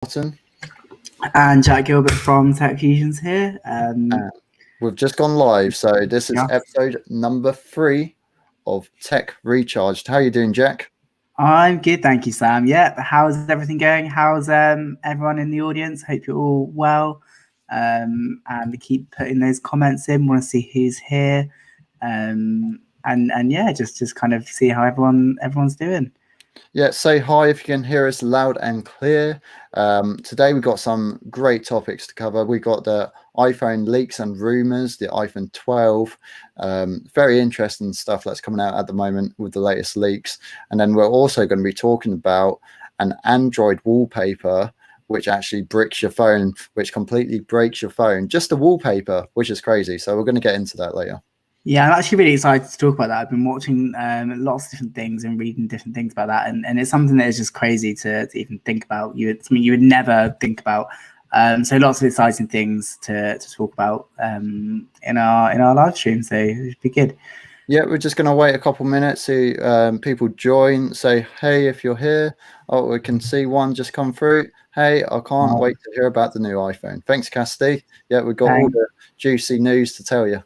Martin. And Jack Gilbert from TechFusions here. We've just gone live, so this is Yeah. episode number 3 of Tech Recharged. How are you doing, Jack? I'm good, thank you, Sam. Yeah, how's everything going? How's everyone in the audience? Hope you're all well. And keep putting those comments in. Want to see who's here. And yeah, just kind of see how everyone's doing. Yeah, say hi if you can hear us loud and clear. Today we've got some great topics to cover. We've got the iPhone leaks and rumors, the iPhone 12, very interesting stuff that's coming out at the moment with the latest leaks. And then we're also going to be talking about an Android wallpaper which actually bricks your phone, which completely breaks your phone. Just the wallpaper, which is crazy. So we're going to get into that later. Yeah, I'm actually really excited to talk about that. I've been watching lots of different things and reading different things about that, and it's something that is just crazy to even think about. Something you would never think about. So lots of exciting things to talk about in our live stream. So it should be good. Yeah, we're just going to wait a couple minutes, see people join, say, hey, if you're here. Oh, we can see one just come through. Hey, I can't wait to hear about the new iPhone. Thanks, Casti. Yeah, we've got all the juicy news to tell you.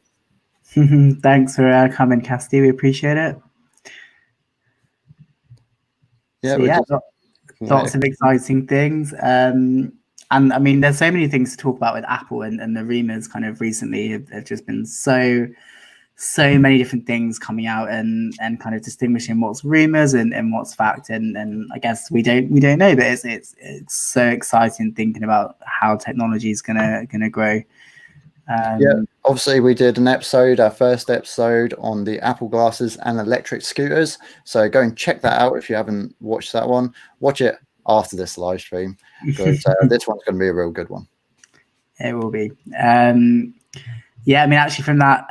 Thanks for coming, Casti. We appreciate it. Yeah, so, yeah, lots of exciting things. And I mean, there's so many things to talk about with Apple, and the rumors kind of recently have just been so many different things coming out and kind of distinguishing what's rumors and what's fact. And I guess we don't know, but it's so exciting thinking about how technology is gonna grow. Yeah, obviously we did our first episode on the Apple glasses and electric scooters. So go and check that out if you haven't watched that one. Watch it after this live stream because this one's going to be a real good one. It will be. Yeah, I mean, actually, from that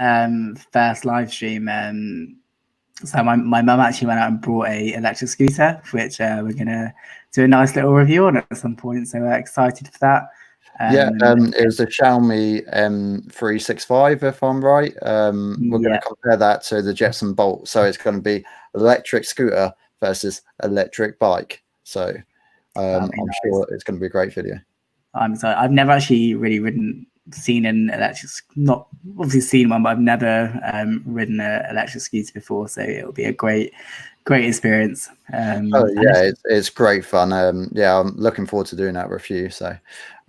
first live stream, so my mum actually went out and brought a electric scooter, which we're gonna do a nice little review on at some point. So we're excited for that. It was the Xiaomi M365, if I'm right. We're going to compare that to the Jetson Bolt. So it's going to be electric scooter versus electric bike. So I'm sure it's going to be a great video. I'm sorry, I've never actually really seen an electric, not obviously seen one, but I've never ridden an electric scooter before. So it'll be a great experience. It's great fun. Yeah, I'm looking forward to doing that review. So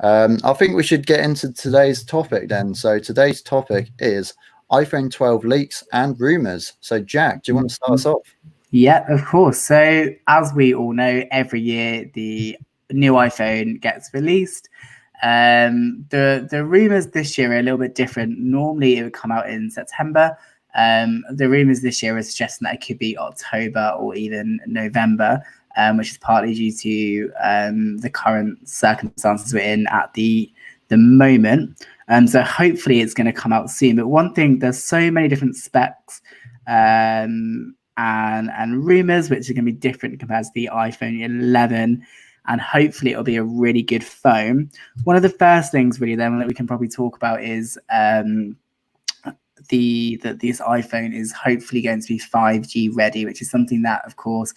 I think we should get into today's topic then. So today's topic is iPhone 12 leaks and rumors. So Jack, do you want to start us off? Yeah, of course. So as we all know, every year the new iPhone gets released. The rumors this year are a little bit different. Normally it would come out in September. The rumors this year are suggesting that it could be October or even November, which is partly due to the current circumstances we're in at the moment. So hopefully it's going to come out soon. But one thing, there's so many different specs and rumors which are going to be different compared to the iPhone 11. And hopefully it'll be a really good phone. One of the first things really then that we can probably talk about is that this iPhone is hopefully going to be 5G ready, which is something that, of course,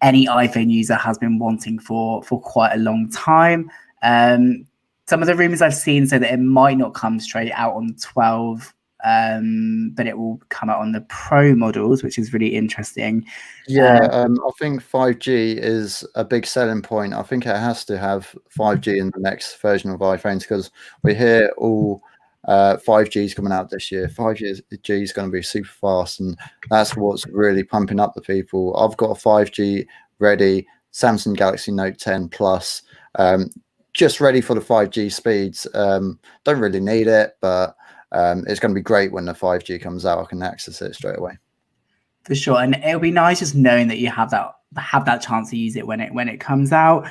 any iPhone user has been wanting for quite a long time. Some of the rumors I've seen say that it might not come straight out on 12, but it will come out on the Pro models, which is really interesting. Yeah, I think 5G is a big selling point. I think it has to have 5G in the next version of iPhones because we hear all 5G is coming out this year. 5G is going to be super fast, and that's what's really pumping up the people. I've got a 5G ready Samsung Galaxy Note 10 Plus, just ready for the 5G speeds. Don't really need it, but it's going to be great when the 5G comes out. I can access it straight away. For sure, and it'll be nice just knowing that you have that chance to use it when it comes out.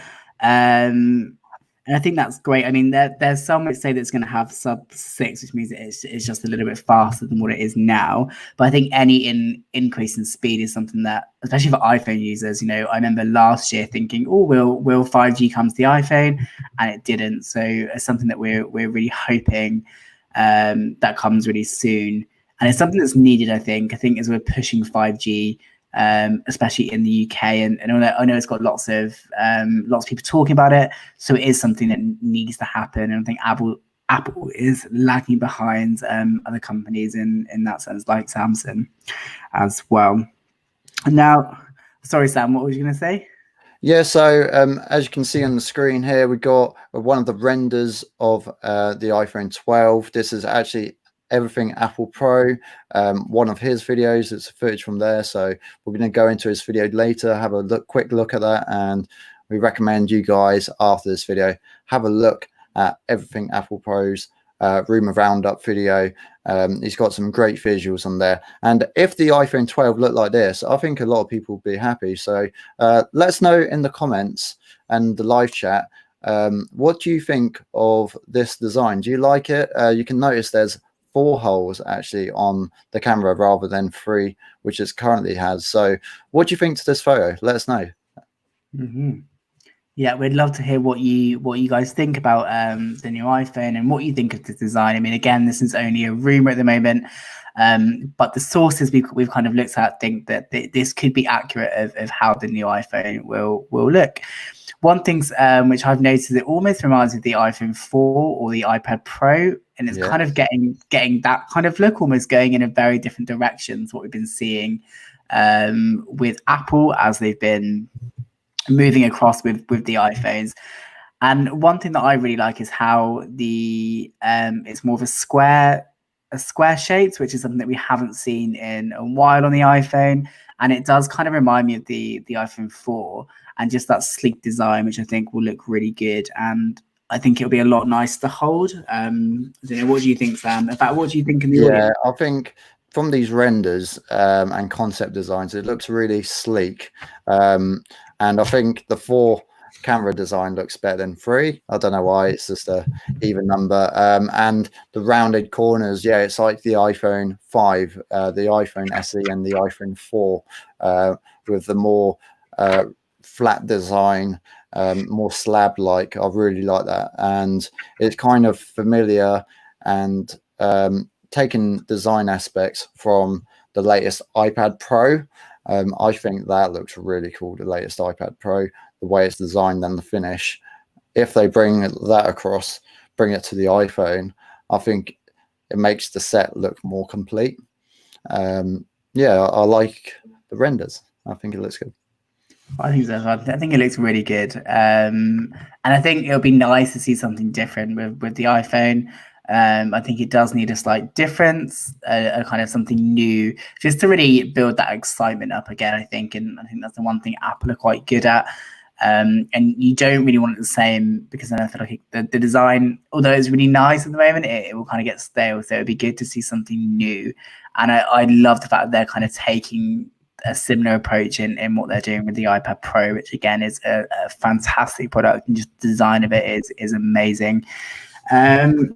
And I think that's great. I mean, there's some that say that it's going to have sub 6, which means it's just a little bit faster than what it is now. But I think any increase in speed is something that, especially for iPhone users, I remember last year thinking, oh, will 5G come to the iPhone? And it didn't. So it's something that we're really hoping that comes really soon. And it's something that's needed, I think, as we're pushing 5G especially in the UK. And I know it's got lots of people talking about it. So it is something that needs to happen. And I think Apple is lagging behind other companies in that sense, like Samsung as well. Now, sorry, Sam, what was you going to say? Yeah, so as you can see on the screen here, we've got one of the renders of the iPhone 12. This is actually everything Apple Pro. One of his videos, it's footage from there. So we're going to go into his video later, have a quick look at that. And we recommend you guys after this video, have a look at everything Apple Pro's rumor roundup video. He's got some great visuals on there, and if the iPhone 12 looked like this, I think a lot of people would be happy. So let us know in the comments and the live chat, what do you think of this design? Do you like it? You can notice there's 4 holes actually on the camera rather than 3, which it currently has. So what do you think to this photo? Let us know. Yeah, we'd love to hear what you guys think about the new iPhone and what you think of the design. I mean, again, this is only a rumor at the moment, but the sources we've kind of looked at think that this could be accurate of how the new iPhone will look. One thing which I've noticed, it almost reminds me of the iPhone 4 or the iPad Pro, and it's kind of getting that kind of look, almost going in a very different direction to what we've been seeing with Apple as they've been moving across with the iPhones. And one thing that I really like is how the it's more of a square shape, which is something that we haven't seen in a while on the iPhone, and it does kind of remind me of the iPhone 4 and just that sleek design, which I think will look really good, and I think it'll be a lot nicer to hold. I don't know, what do you think, Sam? In fact, what do you think in the audience? I think from these renders and concept designs, it looks really sleek. And I think the 4 camera design looks better than 3. I don't know why, it's just a even number. And the rounded corners, it's like the iPhone 5, the iPhone SE and the iPhone 4 with the more flat design, more slab-like. I really like that. And it's kind of familiar and taking design aspects from the latest iPad Pro. I think that looks really cool, the latest iPad Pro, the way it's designed and the finish. If they bring that across, bring it to the iPhone, I think it makes the set look more complete. I like the renders. I think it looks good. I think so. I think it looks really good. And I think it'll be nice to see something different with the iPhone. I think it does need a slight difference, a kind of something new, just to really build that excitement up again, I think. And I think that's the one thing Apple are quite good at. And you don't really want it the same, because then I feel like the design, although it's really nice at the moment, it will kind of get stale. So it'd be good to see something new. And I love the fact that they're kind of taking a similar approach in what they're doing with the iPad Pro, which again is a fantastic product, and just design of it is amazing. So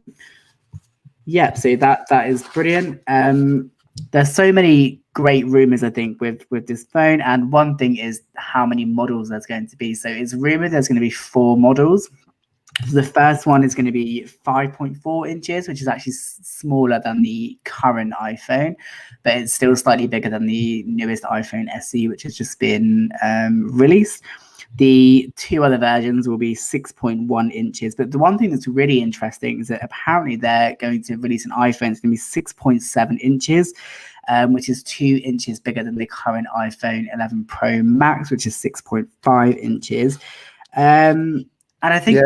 that is brilliant. There's so many great rumors, I think, with this phone, and one thing is how many models there's going to be. So it's rumored there's going to be 4 models. So the first one is going to be 5.4 inches, which is actually smaller than the current iPhone, but it's still slightly bigger than the newest iPhone SE, which has just been released. The 2 other versions will be 6.1 inches. But the one thing that's really interesting is that apparently they're going to release an iPhone that's going to be 6.7 inches, which is 2 inches bigger than the current iPhone 11 Pro Max, which is 6.5 inches. And I think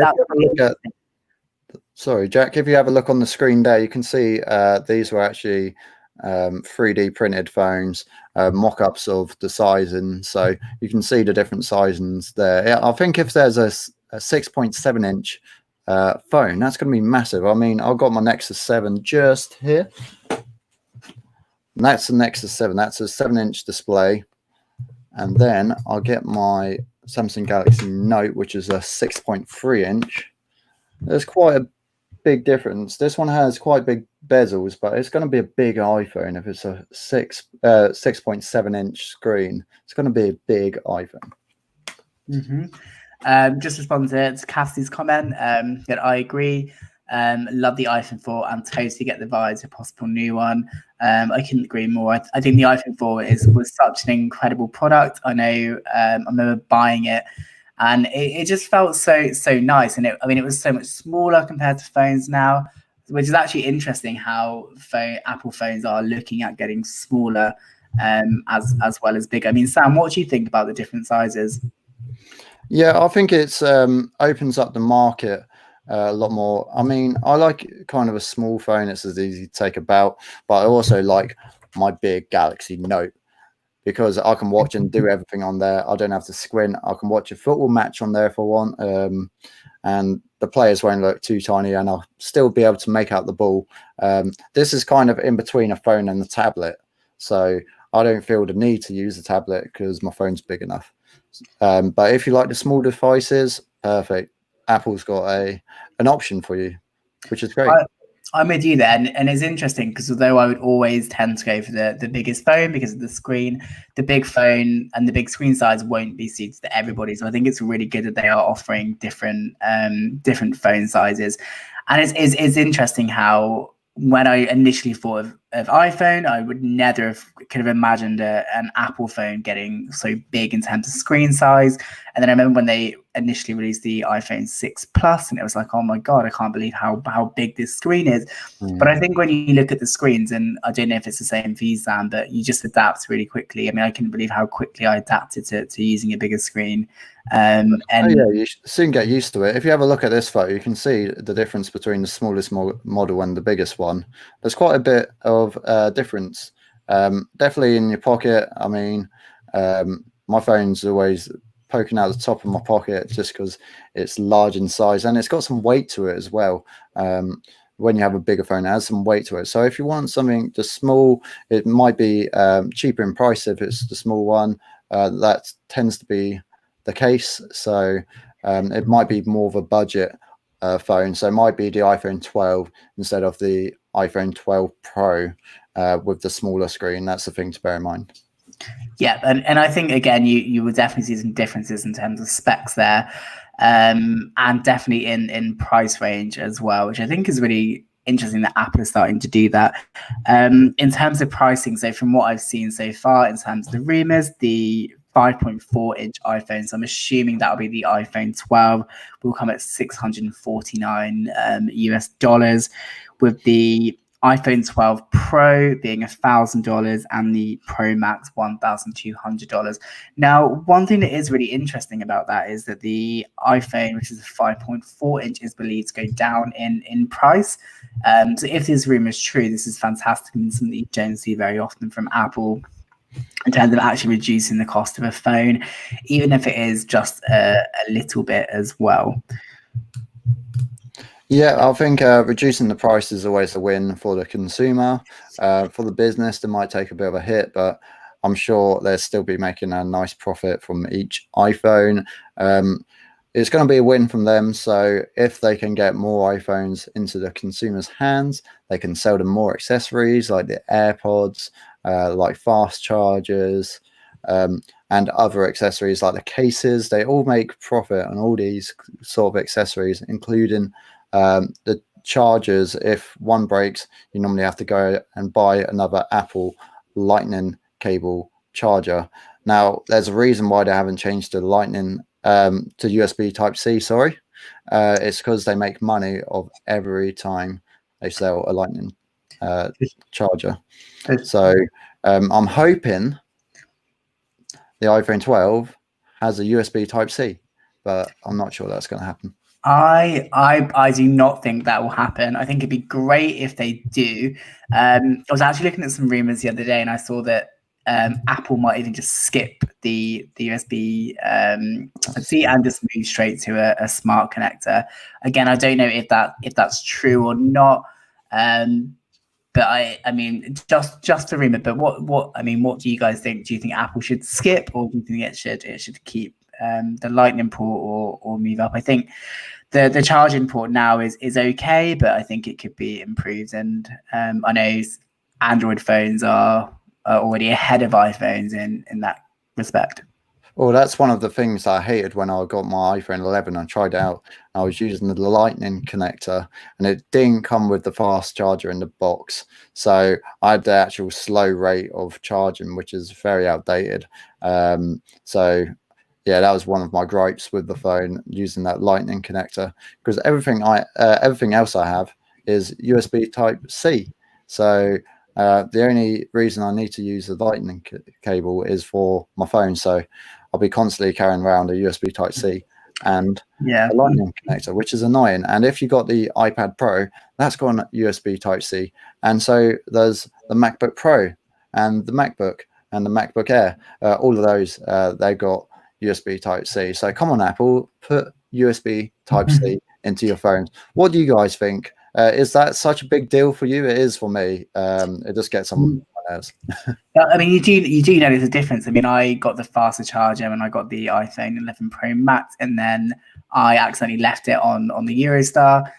sorry, Jack, if you have a look on the screen there, you can see these were actually 3D printed phones, mock-ups of the sizing, so you can see the different sizings there. I think if there's a 6.7 inch phone, that's going to be massive. I mean, I've got my Nexus 7 just here, and that's the Nexus 7. That's a 7-inch display, and then I'll get my Samsung Galaxy Note, which is a 6.3 inch. There's quite a big difference. This one has quite big bezels, but it's going to be a big iPhone. If it's a 6.7 inch screen, it's going to be a big iPhone. Just respond to Cassie's comment that I agree. Love the iPhone 4 and totally get the vibes of a possible new one. I couldn't agree more. I think the iPhone 4 was such an incredible product. I know I remember buying it, and it just felt so nice. And it was so much smaller compared to phones now, which is actually interesting how Apple phones are looking at getting smaller as well as bigger. I mean, Sam, what do you think about the different sizes? Yeah, I think it's opens up the market a lot more. I mean, I like kind of a small phone. It's as easy to take about, but I also like my big Galaxy Note because I can watch and do everything on there. I don't have to squint. I can watch a football match on there if I want, and the players won't look too tiny, and I'll still be able to make out the ball. This is kind of in between a phone and the tablet, so I don't feel the need to use a tablet because my phone's big enough. But if you like the small devices, perfect. Apple's got an option for you, which is great. I'm with you there, and it's interesting because although I would always tend to go for the biggest phone because of the screen, the big phone and the big screen size won't be suited to everybody. So I think it's really good that they are offering different phone sizes, and it's interesting how when I initially thought of iPhone, I would never could have imagined an Apple phone getting so big in terms of screen size. And then I remember when they initially released the iPhone 6 Plus, and it was like, oh my God, I can't believe how big this screen is. But I think when you look at the screens, and I don't know if it's the same for you, Sam, but you just adapt really quickly. I mean, I couldn't believe how quickly I adapted to using a bigger screen. And yeah, you soon get used to it. If you have a look at this photo, you can see the difference between the smallest model and the biggest one. There's quite a bit of difference. Definitely in your pocket. I mean, my phone's always poking out the top of my pocket just because it's large in size, and it's got some weight to it as well. When you have a bigger phone, it has some weight to it. So if you want something just small, it might be cheaper in price if it's the small one. That tends to be the case. So it might be more of a budget phone. So it might be the iPhone 12 instead of the iPhone 12 Pro with the smaller screen. That's the thing to bear in mind. Yeah, and I think again you will definitely see some differences in terms of specs there, and definitely in price range as well, which I think is really interesting that Apple is starting to do that. In terms of pricing, so from what I've seen so far, in terms of the rumors, the 5.4-inch iPhone, so I'm assuming that'll be the iPhone 12, will come at $649 US dollars, with the iPhone 12 Pro being $1,000 and the Pro Max $1,200. Now, one thing that is really interesting about that is that the iPhone, which is a 5.4-inch, is believed to go down in price. So if this rumor is true, this is fantastic and something you don't see very often from Apple in terms of actually reducing the cost of a phone, even if it is just a little bit as well. Yeah, I think reducing the price is always a win for the consumer. For the business, they might take a bit of a hit, but I'm sure they'll still be making a nice profit from each iPhone. It's going to be a win from them. So if they can get more iPhones into the consumer's hands, they can sell them more accessories like the AirPods, like fast chargers, and other accessories like the cases. They all make profit on all these sort of accessories, including the chargers. If one breaks, you normally have to go and buy another Apple Lightning cable charger. Now, there's a reason why they haven't changed the Lightning to USB Type-C. Sorry, it's because they make money of every time they sell a Lightning charger. So I'm hoping the iPhone 12 has a USB Type-C, but I'm not sure that's going to happen. I do not think that will happen. I think it'd be great if they do. I was actually looking at some rumors the other day, and I saw that Apple might even just skip the USB C and just move straight to a smart connector. Again, I don't know if that's true or not. But I mean, just a rumor. But what do you guys think? Do you think Apple should skip, or do you think it should keep the Lightning port or move up? I think the charging port now is okay, but I think it could be improved. And I know Android phones are already ahead of iPhones in that respect. Well, that's one of the things I hated when I got my iPhone 11. I tried it out. I was using the Lightning connector, and it didn't come with the fast charger in the box. So I had the actual slow rate of charging, which is very outdated. So yeah, that was one of my gripes with the phone using that Lightning connector, because everything else I have is USB Type C. So the only reason I need to use the Lightning cable is for my phone. So I'll be constantly carrying around a USB Type C and Yeah. a Lightning connector, which is annoying. And if you got the iPad Pro, that's got a USB Type C, and so there's the MacBook Pro and the MacBook and the MacBook Air. All of those they've got USB Type C. So come on, Apple, put USB Type C into your phones. What do you guys think? Is that such a big deal for you? It is for me. It just gets on my nerves. I mean, you do notice a difference. I mean, I got the faster charger when I got the iPhone 11 Pro Max, and then I accidentally left it on the Eurostar.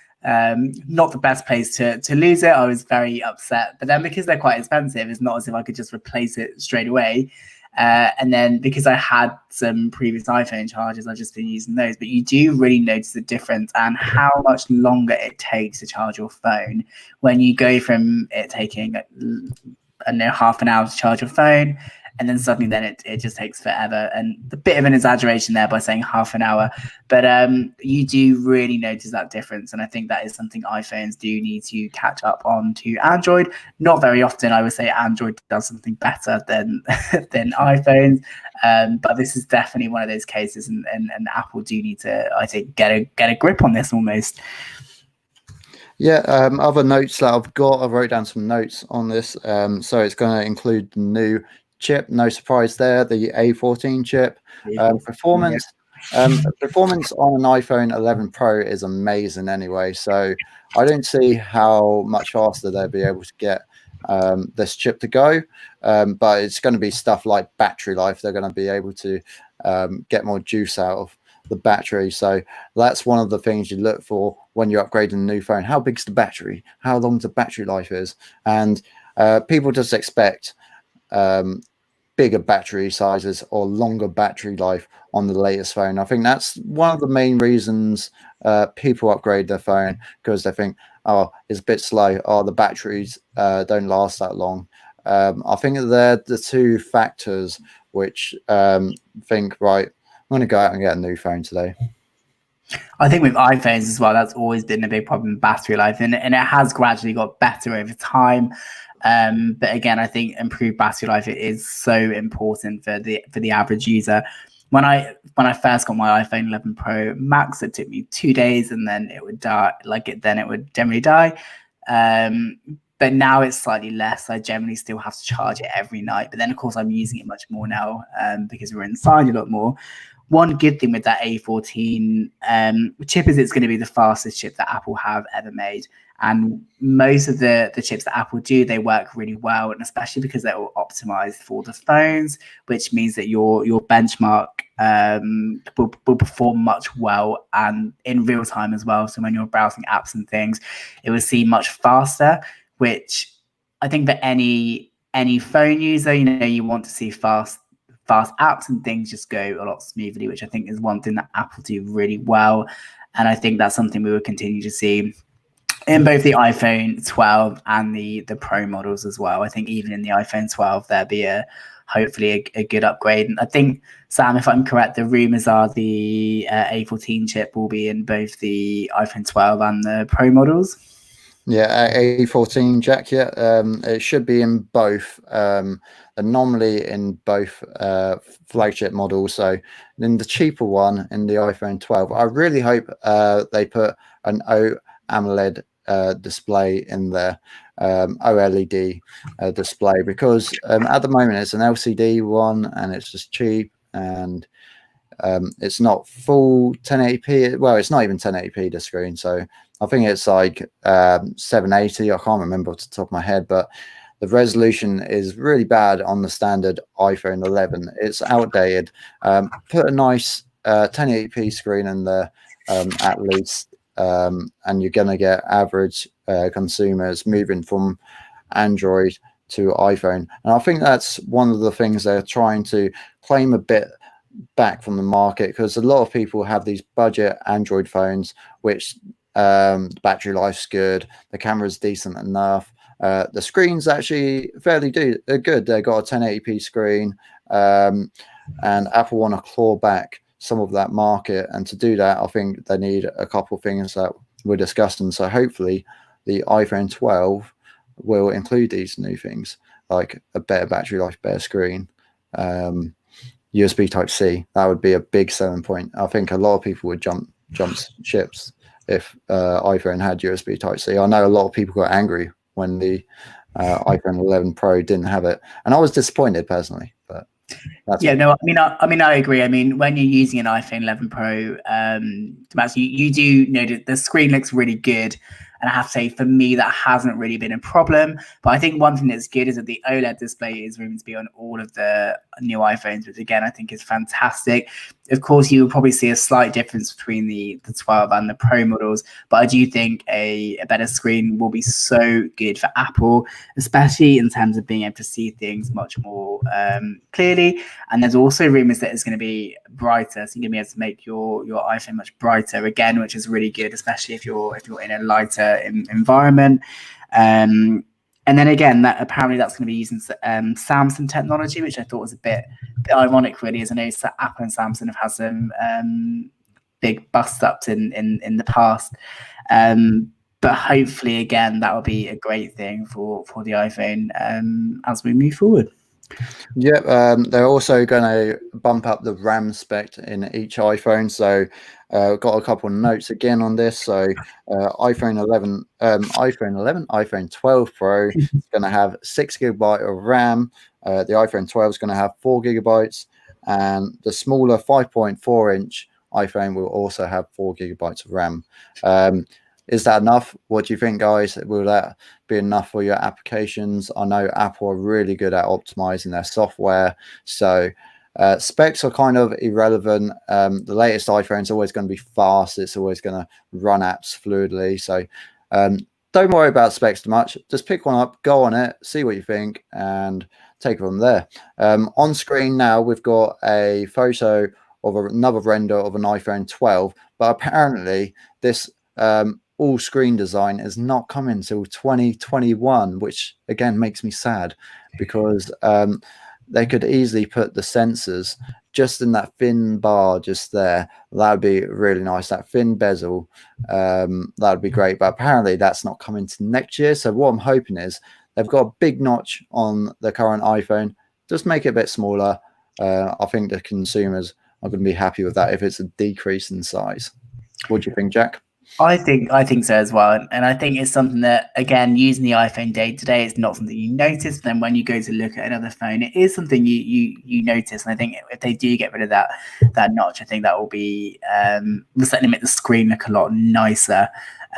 Not the best place to lose it. I was very upset. But then because they're quite expensive, it's not as if I could just replace it straight away. And then because I had some previous iPhone chargers, I've just been using those. But you do really notice the difference and how much longer it takes to charge your phone when you go from it taking, I don't know, half an hour to charge your phone, and then suddenly then it just takes forever. And a bit of an exaggeration there by saying half an hour, but you do really notice that difference. And I think that is something iPhones do need to catch up on to Android. Not very often, I would say Android does something better than than iPhones, but this is definitely one of those cases, and Apple do need to, I think, get a grip on this almost. Yeah, other notes that I've got, I wrote down some notes on this. So it's going to include the new chip, no surprise there, the A14 chip. Performance performance on an iPhone 11 Pro is amazing anyway, so I don't see how much faster they'll be able to get this chip to go, but it's going to be stuff like battery life. They're going to be able to get more juice out of the battery. So that's one of the things you look for when you're upgrading a new phone. How big's the battery? How long the battery life is? And people just expect bigger battery sizes or longer battery life on the latest phone. I think that's one of the main reasons people upgrade their phone, because they think, oh, it's a bit slow. Oh, the batteries don't last that long. I think they're the two factors which think, right, I'm going to go out and get a new phone today. I think with iPhones as well, that's always been a big problem, battery life, and it has gradually got better over time. But again, I think improved battery life is so important for the average user. When I first got my iPhone 11 Pro Max, it took me 2 days, and then it would die. Then it would generally die. But now it's slightly less. I generally still have to charge it every night. But then, of course, I'm using it much more now because we're inside a lot more. One good thing with that A14 chip is it's going to be the fastest chip that Apple have ever made. And most of the chips that Apple do, they work really well, and especially because they're all optimized for the phones, which means that your benchmark will perform much well and in real time as well. So when you're browsing apps and things, it will seem much faster, which I think that any phone user, you want to see fast apps and things just go a lot smoothly, which I think is one thing that Apple do really well. And I think that's something we will continue to see in both the iPhone 12 and the Pro models as well. I think even in the iPhone 12, there'll be hopefully a good upgrade. And I think, Sam, if I'm correct, the rumors are the A14 chip will be in both the iPhone 12 and the Pro models. Yeah, A14 jack. Yeah, it should be in both. Anomaly in both flagship models. So in the cheaper one, in the iPhone 12, I really hope they put an AMOLED display in there, OLED display, because at the moment it's an LCD one and it's just cheap, and it's not full 1080p. Well, it's not even 1080p, the screen. So I think it's like 780. I can't remember off the top of my head, but the resolution is really bad on the standard iPhone 11. It's outdated. Put a nice 1080p screen in there at least, and you're going to get average consumers moving from Android to iPhone. And I think that's one of the things they're trying to claim a bit back from the market, because a lot of people have these budget Android phones, which the battery life's good, the camera's decent enough, the screen's actually fairly good. They got a 1080p screen, and Apple want to claw back some of that market, and to do that, I think they need a couple of things that we're discussing. So hopefully, the iPhone 12 will include these new things, like a better battery life, better screen, USB Type-C. That would be a big selling point. I think a lot of people would jump ships if iPhone had USB Type-C. I know a lot of people got angry when the iPhone 11 Pro didn't have it, and I was disappointed personally. But I agree. I mean, when you're using an iPhone 11 Pro, you do know that the screen looks really good. And I have to say, for me, that hasn't really been a problem. But I think one thing that's good is that the OLED display is rumored to be on all of the new iPhones, which again, I think is fantastic. Of course, you will probably see a slight difference between the 12 and the Pro models. But I do think a better screen will be so good for Apple, especially in terms of being able to see things much more clearly. And there's also rumors that it's going to be brighter. So you're going to be able to make your iPhone much brighter again, which is really good, especially if you're in a lighter environment. And then again, that apparently that's going to be using Samsung technology, which I thought was a bit ironic, really, as I know Apple and Samsung have had some big bust ups in the past. But hopefully, again, that will be a great thing for the iPhone as we move forward. Yeah, they're also going to bump up the RAM spec in each iPhone. So got a couple of notes again on this. So iPhone 12 Pro is going to have 6 GB of RAM. The iPhone 12 is going to have 4 GB, and the smaller 5.4-inch iPhone will also have 4 GB of RAM. Is that enough? What do you think, guys? Will that be enough for your applications? I know Apple are really good at optimizing their software, so specs are kind of irrelevant. The latest iPhone is always going to be fast. It's always going to run apps fluidly. So don't worry about specs too much. Just pick one up, go on it, see what you think, and take it from there. On screen now, we've got a photo of another render of an iPhone 12, but apparently this all screen design is not coming until 2021, which again makes me sad, because they could easily put the sensors just in that thin bar just there. That would be really nice, that thin bezel. That would be great, but apparently that's not coming to next year. So what I'm hoping is they've got a big notch on the current iPhone, just make it a bit smaller. I think the consumers are going to be happy with that if it's a decrease in size. What do you think, Jack? I think so as well, and I think it's something that, again, using the iPhone day to day, it's not something you notice. But then when you go to look at another phone, it is something you notice. And I think if they do get rid of that notch, I think that will be will certainly make the screen look a lot nicer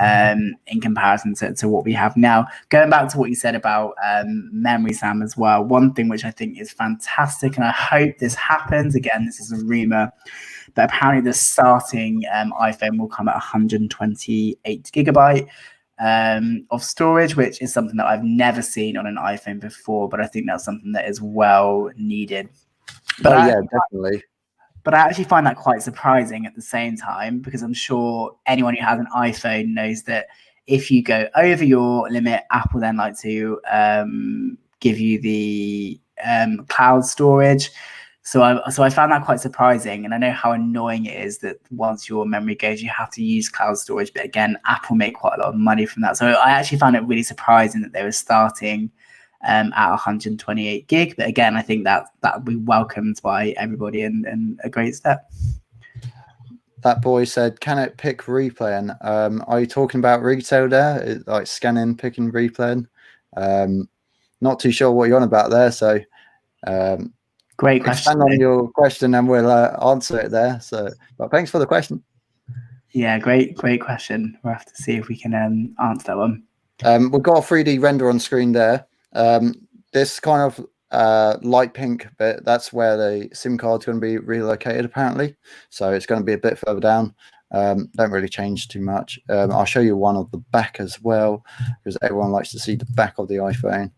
in comparison to what we have now. Going back to what you said about memory, Sam, as well, one thing which I think is fantastic, and I hope this happens. Again, this is a rumor. But apparently the starting iPhone will come at 128 GB of storage, which is something that I've never seen on an iPhone before. But I think that's something that is well needed. But definitely. But I actually find that quite surprising at the same time, because I'm sure anyone who has an iPhone knows that if you go over your limit, Apple then like to give you the cloud storage. So I found that quite surprising, and I know how annoying it is that once your memory goes, you have to use cloud storage. But again, Apple make quite a lot of money from that. So I actually found it really surprising that they were starting at 128 gig. But again, I think that would be welcomed by everybody and a great step. That boy said, "Can it pick replaying?" Are you talking about retail there, like scanning, picking, replaying? Not too sure what you're on about there. So. Great question. Expand on your question and we'll answer it there. So, but thanks for the question. Yeah, great question. We'll have to see if we can answer that one. We've got a 3D render on screen there. This kind of light pink bit, that's where the SIM card's going to be relocated apparently. So it's going to be a bit further down. Don't really change too much. I'll show you one of the back as well, because everyone likes to see the back of the iPhone.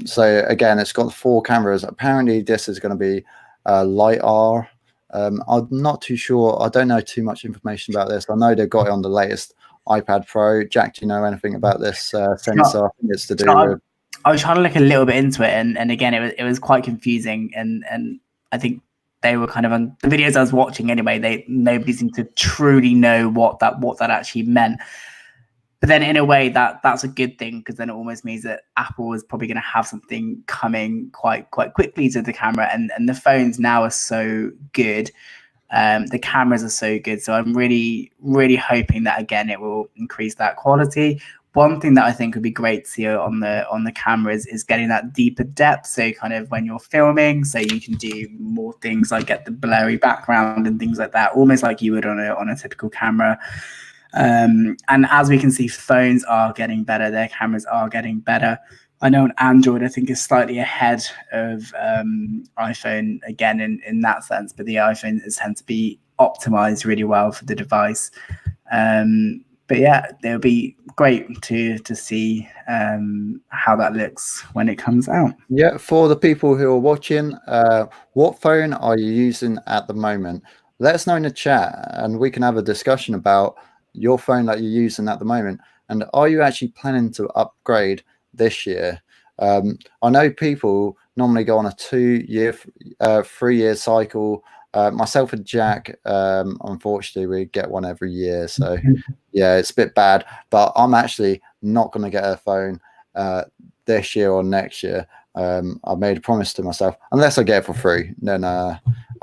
So again, it's got 4 cameras. Apparently this is going to be LiDAR I'm not too sure. I don't know too much information about this. I know they've got it on the latest iPad Pro. Jack, do you know anything about this sensor? I think it's to do with. I was trying to look a little bit into it, and again, it was quite confusing, and I think they were kind of on the videos I was watching anyway. Nobody seemed to truly know what that actually meant. But then in a way that's a good thing, because then it almost means that Apple is probably going to have something coming quite quickly to the camera, and the phones now are so good. The cameras are so good. So I'm really, really hoping that, again, it will increase that quality. One thing that I think would be great to see on the cameras is getting that deeper depth. So kind of when you're filming, so you can do more things like get the blurry background and things like that, almost like you would on a typical camera. And as we can see, phones are getting better. Their cameras are getting better. I know an Android, I think, is slightly ahead of iPhone again in that sense, but the iPhone tends to be optimized really well for the device. But yeah, it'll be great to see how that looks when it comes out. Yeah, for the people who are watching, what phone are you using at the moment? Let us know in the chat, and we can have a discussion about your phone that you're using at the moment. And are you actually planning to upgrade this year? I know people normally go on a 2-year, 3-year cycle. Myself and Jack, unfortunately, we get one every year. So yeah, it's a bit bad, but I'm actually not going to get a phone this year or next year. I made a promise to myself, unless I get it for free, then I'll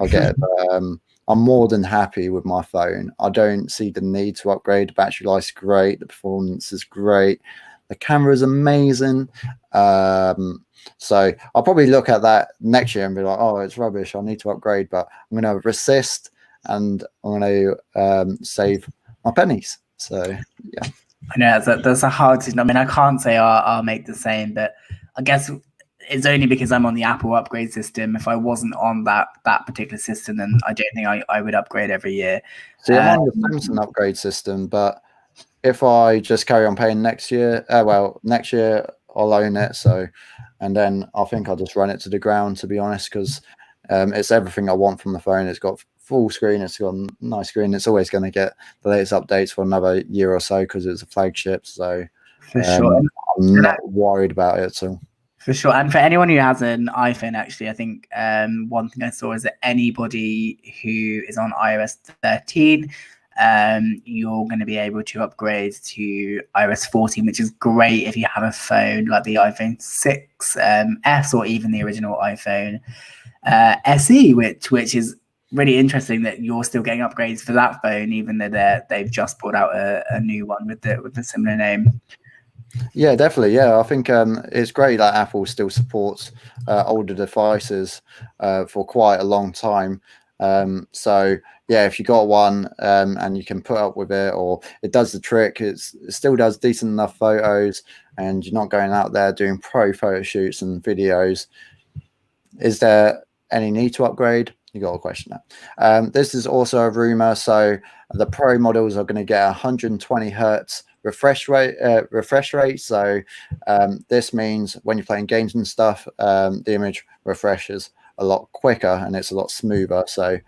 get it. But, I'm more than happy with my phone. I don't see the need to upgrade. The battery life's great. The performance is great. The camera is amazing. So I'll probably look at that next year and be like, oh, it's rubbish. I need to upgrade, but I'm going to resist, and I'm going to save my pennies. So, yeah. I know that's a hard decision. I mean, I can't say I'll make the same, but I guess it's only because I'm on the Apple upgrade system. If I wasn't on that particular system, then I don't think I would upgrade every year. See, I'm on the Samsung upgrade system, but if I just carry on paying next year, next year I'll own it. So, and then I think I'll just run it to the ground, to be honest, because it's everything I want from the phone. It's got full screen. It's got a nice screen. It's always going to get the latest updates for another year or so because it's a flagship. So, for sure, I'm not worried about it at all. For sure. And for anyone who has an iPhone, actually, I think one thing I saw is that anybody who is on iOS 13, you're going to be able to upgrade to iOS 14, which is great if you have a phone like the iPhone 6 S or even the original iPhone SE, which is really interesting that you're still getting upgrades for that phone, even though they've just brought out a new one with the similar name. Yeah, definitely. Yeah, I think it's great that Apple still supports older devices for quite a long time. So yeah, if you got one and you can put up with it, or it does the trick, it still does decent enough photos, and you're not going out there doing pro photo shoots and videos. Is there any need to upgrade? You got a question there. This is also a rumor. So the Pro models are going to get 120 hertz refresh rate. So this means when you're playing games and stuff, the image refreshes a lot quicker and it's a lot smoother. So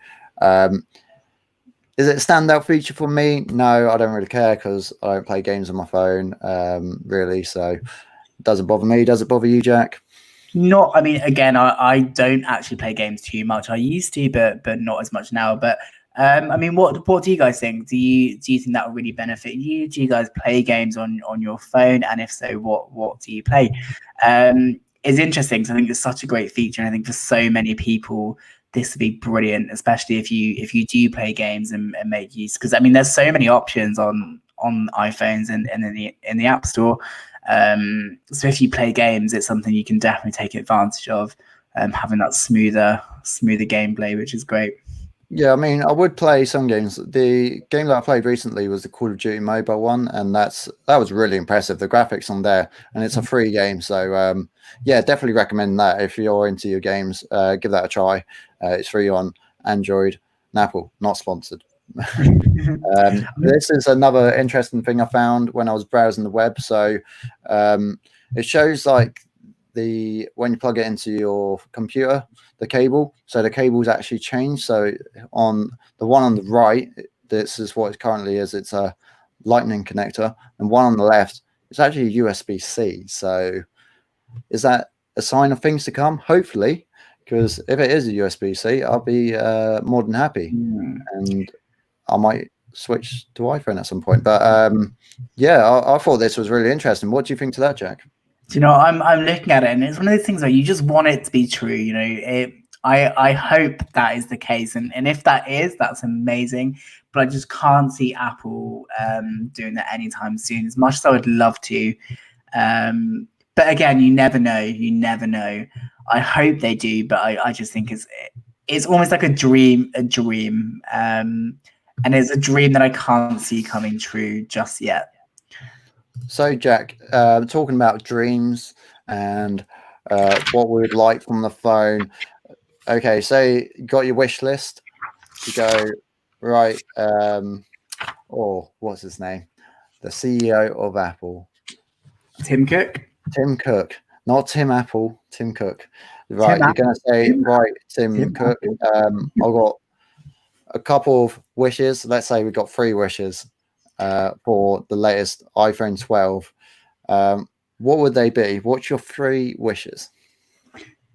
is it a standout feature for me? No, I don't really care because I don't play games on my phone really. So it doesn't bother me. Does it bother you, Jack? Not, I mean, again, I don't actually play games too much. I used to, but not as much now. But I mean, what do you guys think? Do you think that will really benefit you? Do you guys play games on your phone? And if so, what do you play? It's interesting. So I think it's such a great feature, and I think for so many people, this would be brilliant, especially if you do play games and make use. Because I mean, there's so many options on iPhones and in the App Store. So if you play games, it's something you can definitely take advantage of, having that smoother gameplay, which is great. Yeah, I mean, I would play some games. The game that I played recently was the Call of Duty mobile one, and that was really impressive. The graphics on there, and it's a free game, so yeah, definitely recommend that if you're into your games. Give that a try. It's free on Android and Apple. Not sponsored. This is another interesting thing I found when I was browsing the web. So it shows like when you plug it into your computer, the cable. So the cable's actually changed. So on the one on the right, this is what it currently is. It's a lightning connector, and one on the left, it's actually USB-C. So is that a sign of things to come? Hopefully, because if it is a USB-C, I'll be more than happy, and I might switch to iPhone at some point. But yeah, I thought this was really interesting. What do you think to that, Jack? Do you know, I'm looking at it, and it's one of those things where you just want it to be true. You know, I hope that is the case, and if that is, that's amazing. But I just can't see Apple doing that anytime soon. As much as I would love to, but again, you never know. You never know. I hope they do, but I just think it's almost like a dream, and it's a dream that I can't see coming true just yet. So, Jack, talking about dreams and what we would like from the phone. Okay, say you got your wish list. You go, right, what's his name? The CEO of Apple. Tim Cook? Tim Cook. Not Tim Apple, Tim Cook. Right, you're going to say, right, Tim Cook, I've got a couple of wishes. Let's say we've got 3 wishes for the latest iPhone 12. What would they be? What's your 3 wishes?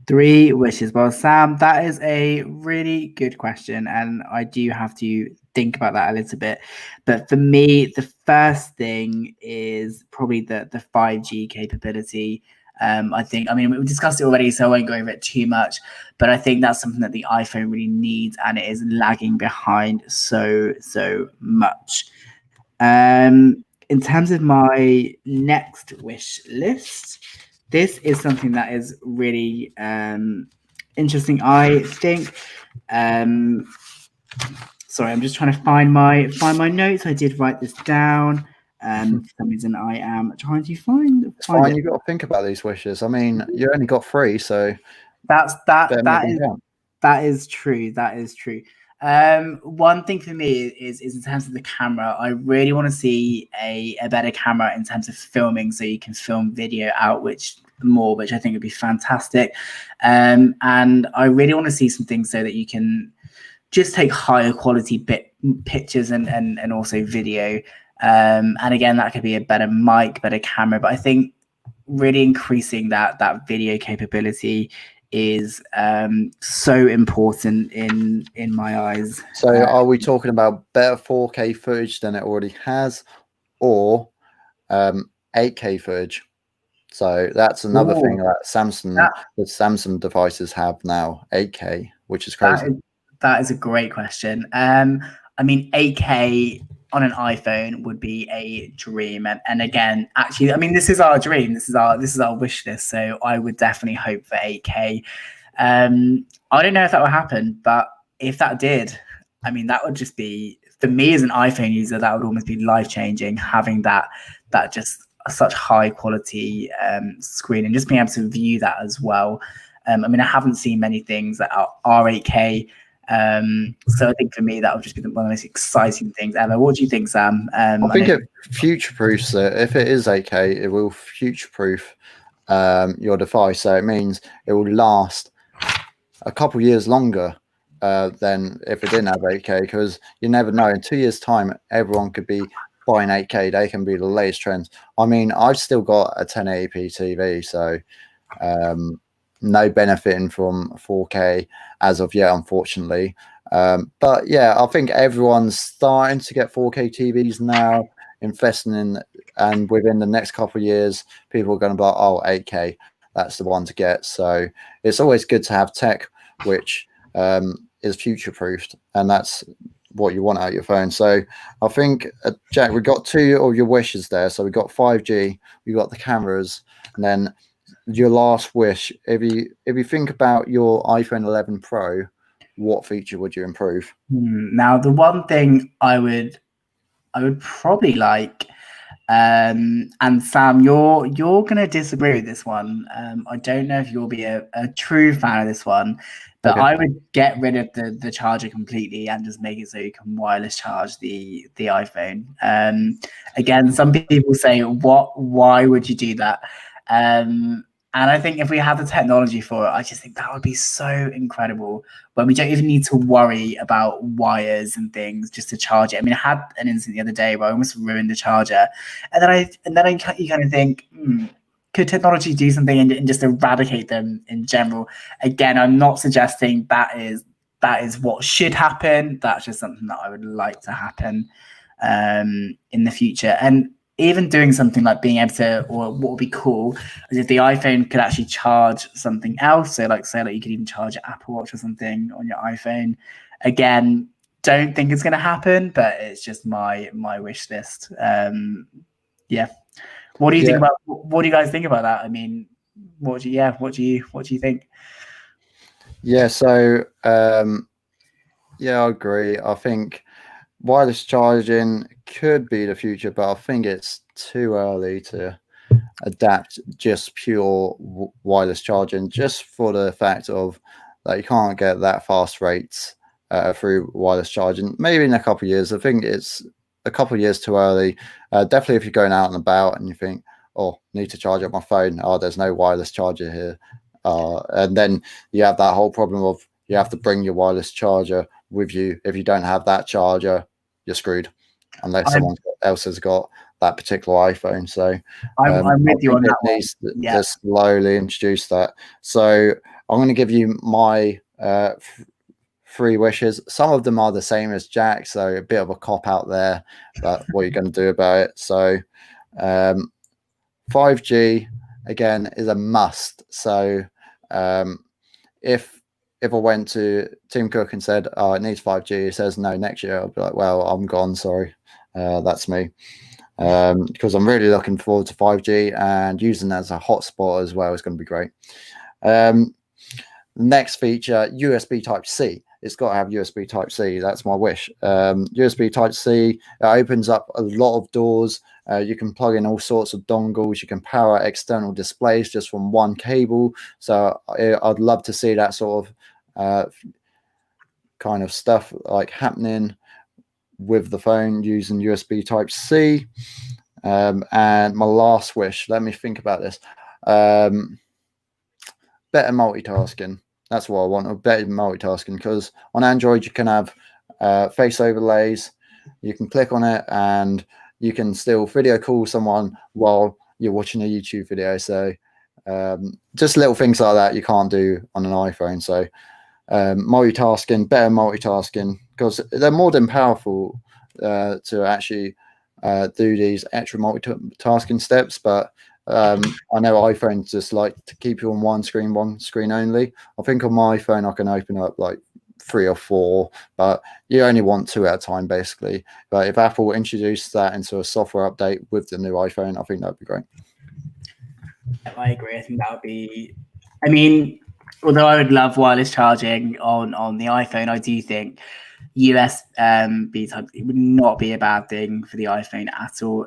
3 wishes. Well, Sam, that is a really good question, and I do have to think about that a little bit. But for me, the first thing is probably the 5G capability. I mean, we've discussed it already, so I won't go over it too much. But I think that's something that the iPhone really needs, and it is lagging behind so much. In terms of my next wish list, this is something that is really interesting, I think. Sorry, I'm just trying to find my notes. I did write this down. For some reason, I am trying to find fine. it. You've got to think about these wishes. I mean, you only got 3, so that is true. That is true. One thing for me is in terms of the camera, I really want to see a better camera in terms of filming, so you can film video out, which I think would be fantastic. And I really want to see some things so that you can just take higher quality pictures and also video. And again, that could be a better mic, better camera, but I think really increasing that video capability is so important in my eyes. So are we talking about better 4K footage than it already has, or 8K footage? So that's another thing that Samsung devices have now, 8K, which is crazy. That is a great question. I mean, 8K on an iPhone would be a dream, and again, actually, I mean, this is our dream. This is our wish list. So I would definitely hope for 8K. I don't know if that will happen, but if that did, I mean, that would just be, for me as an iPhone user, that would almost be life changing, having that just such high quality screen and just being able to view that as well. I mean, I haven't seen many things that are 8K. So I think for me, that would just be one of the most exciting things ever. What do you think, Sam? I think it future-proofs it. If it is 8K, it will future-proof your device. So it means it will last a couple years longer than if it didn't have 8K, because you never know. In 2 years' time, everyone could be buying 8K. They can be the latest trends. I mean, I've still got a 1080p TV, so no benefiting from 4K as of yet, unfortunately. But yeah, I think everyone's starting to get 4K TVs now, investing in, and within the next couple of years, people are going to be like, oh, 8K, that's the one to get. So it's always good to have tech which is future-proofed, and that's what you want out of your phone. So I think, Jack, we got 2 of your wishes there. So we got 5G, we got the cameras, and then your last wish. If you think about your iPhone 11 Pro, what feature would you improve? Now, the one thing I would probably like, and Sam, you're gonna disagree with this one. I don't know if you'll be a true fan of this one, but okay. I would get rid of the charger completely and just make it so you can wireless charge the iPhone. Again, some people say, why would you do that? And And I think if we had the technology for it, I just think that would be so incredible, when we don't even need to worry about wires and things just to charge it. I mean, I had an incident the other day where I almost ruined the charger. And then you kind of think, could technology do something and just eradicate them in general? Again, I'm not suggesting that is what should happen. That's just something that I would like to happen in the future. And even doing something like being able to, or what would be cool is if the iPhone could actually charge something else. So like say like you could even charge your Apple Watch or something on your iPhone. Again, don't think it's going to happen, but it's just my wish list. Yeah. What do you think about? What do you guys think about that? I mean, what do you think? Yeah. So yeah, I agree. I think wireless charging could be the future, but I think it's too early to adapt just pure wireless charging, just for the fact of that you can't get that fast rates through wireless charging. Maybe in a couple of years. I think it's a couple of years too early. Definitely if you're going out and about and you think, oh, need to charge up my phone. Oh, there's no wireless charger here. And then you have that whole problem of you have to bring your wireless charger with you. If you don't have that charger, you're screwed, unless someone else has got that particular iPhone. So I'm with you on that one. To slowly introduce that. So I'm going to give you my three wishes. Some of them are the same as Jack, so a bit of a cop out there, but what are you going to do about it? So 5G again is a must. So if I went to Tim Cook and said, "Oh, it needs 5G," he says no next year, I'll be like, "Well, I'm gone. Sorry, that's me." Because I'm really looking forward to 5G, and using it as a hotspot as well is going to be great. Next feature, USB Type-C. It's got to have USB Type-C. That's my wish. USB Type-C opens up a lot of doors. You can plug in all sorts of dongles. You can power external displays just from one cable. So I'd love to see that sort of kind of stuff like happening with the phone using USB Type-C. And my last wish, let me think about this. Better multitasking. That's what I want, better multitasking, because on Android you can have face overlays. You can click on it and you can still video call someone while you're watching a YouTube video. So just little things like that you can't do on an iPhone. So multitasking, better multitasking, because they're more than powerful to actually do these extra multitasking steps. But I know iPhones just like to keep you on one screen only. I think on my phone I can open up like 3 or 4, but you only want 2 at a time basically. But if Apple introduced that into a software update with the new iPhone, I think that'd be great. I agree. I think that would be, I mean, although I would love wireless charging on the iPhone, I do think USB Type it would not be a bad thing for the iPhone at all.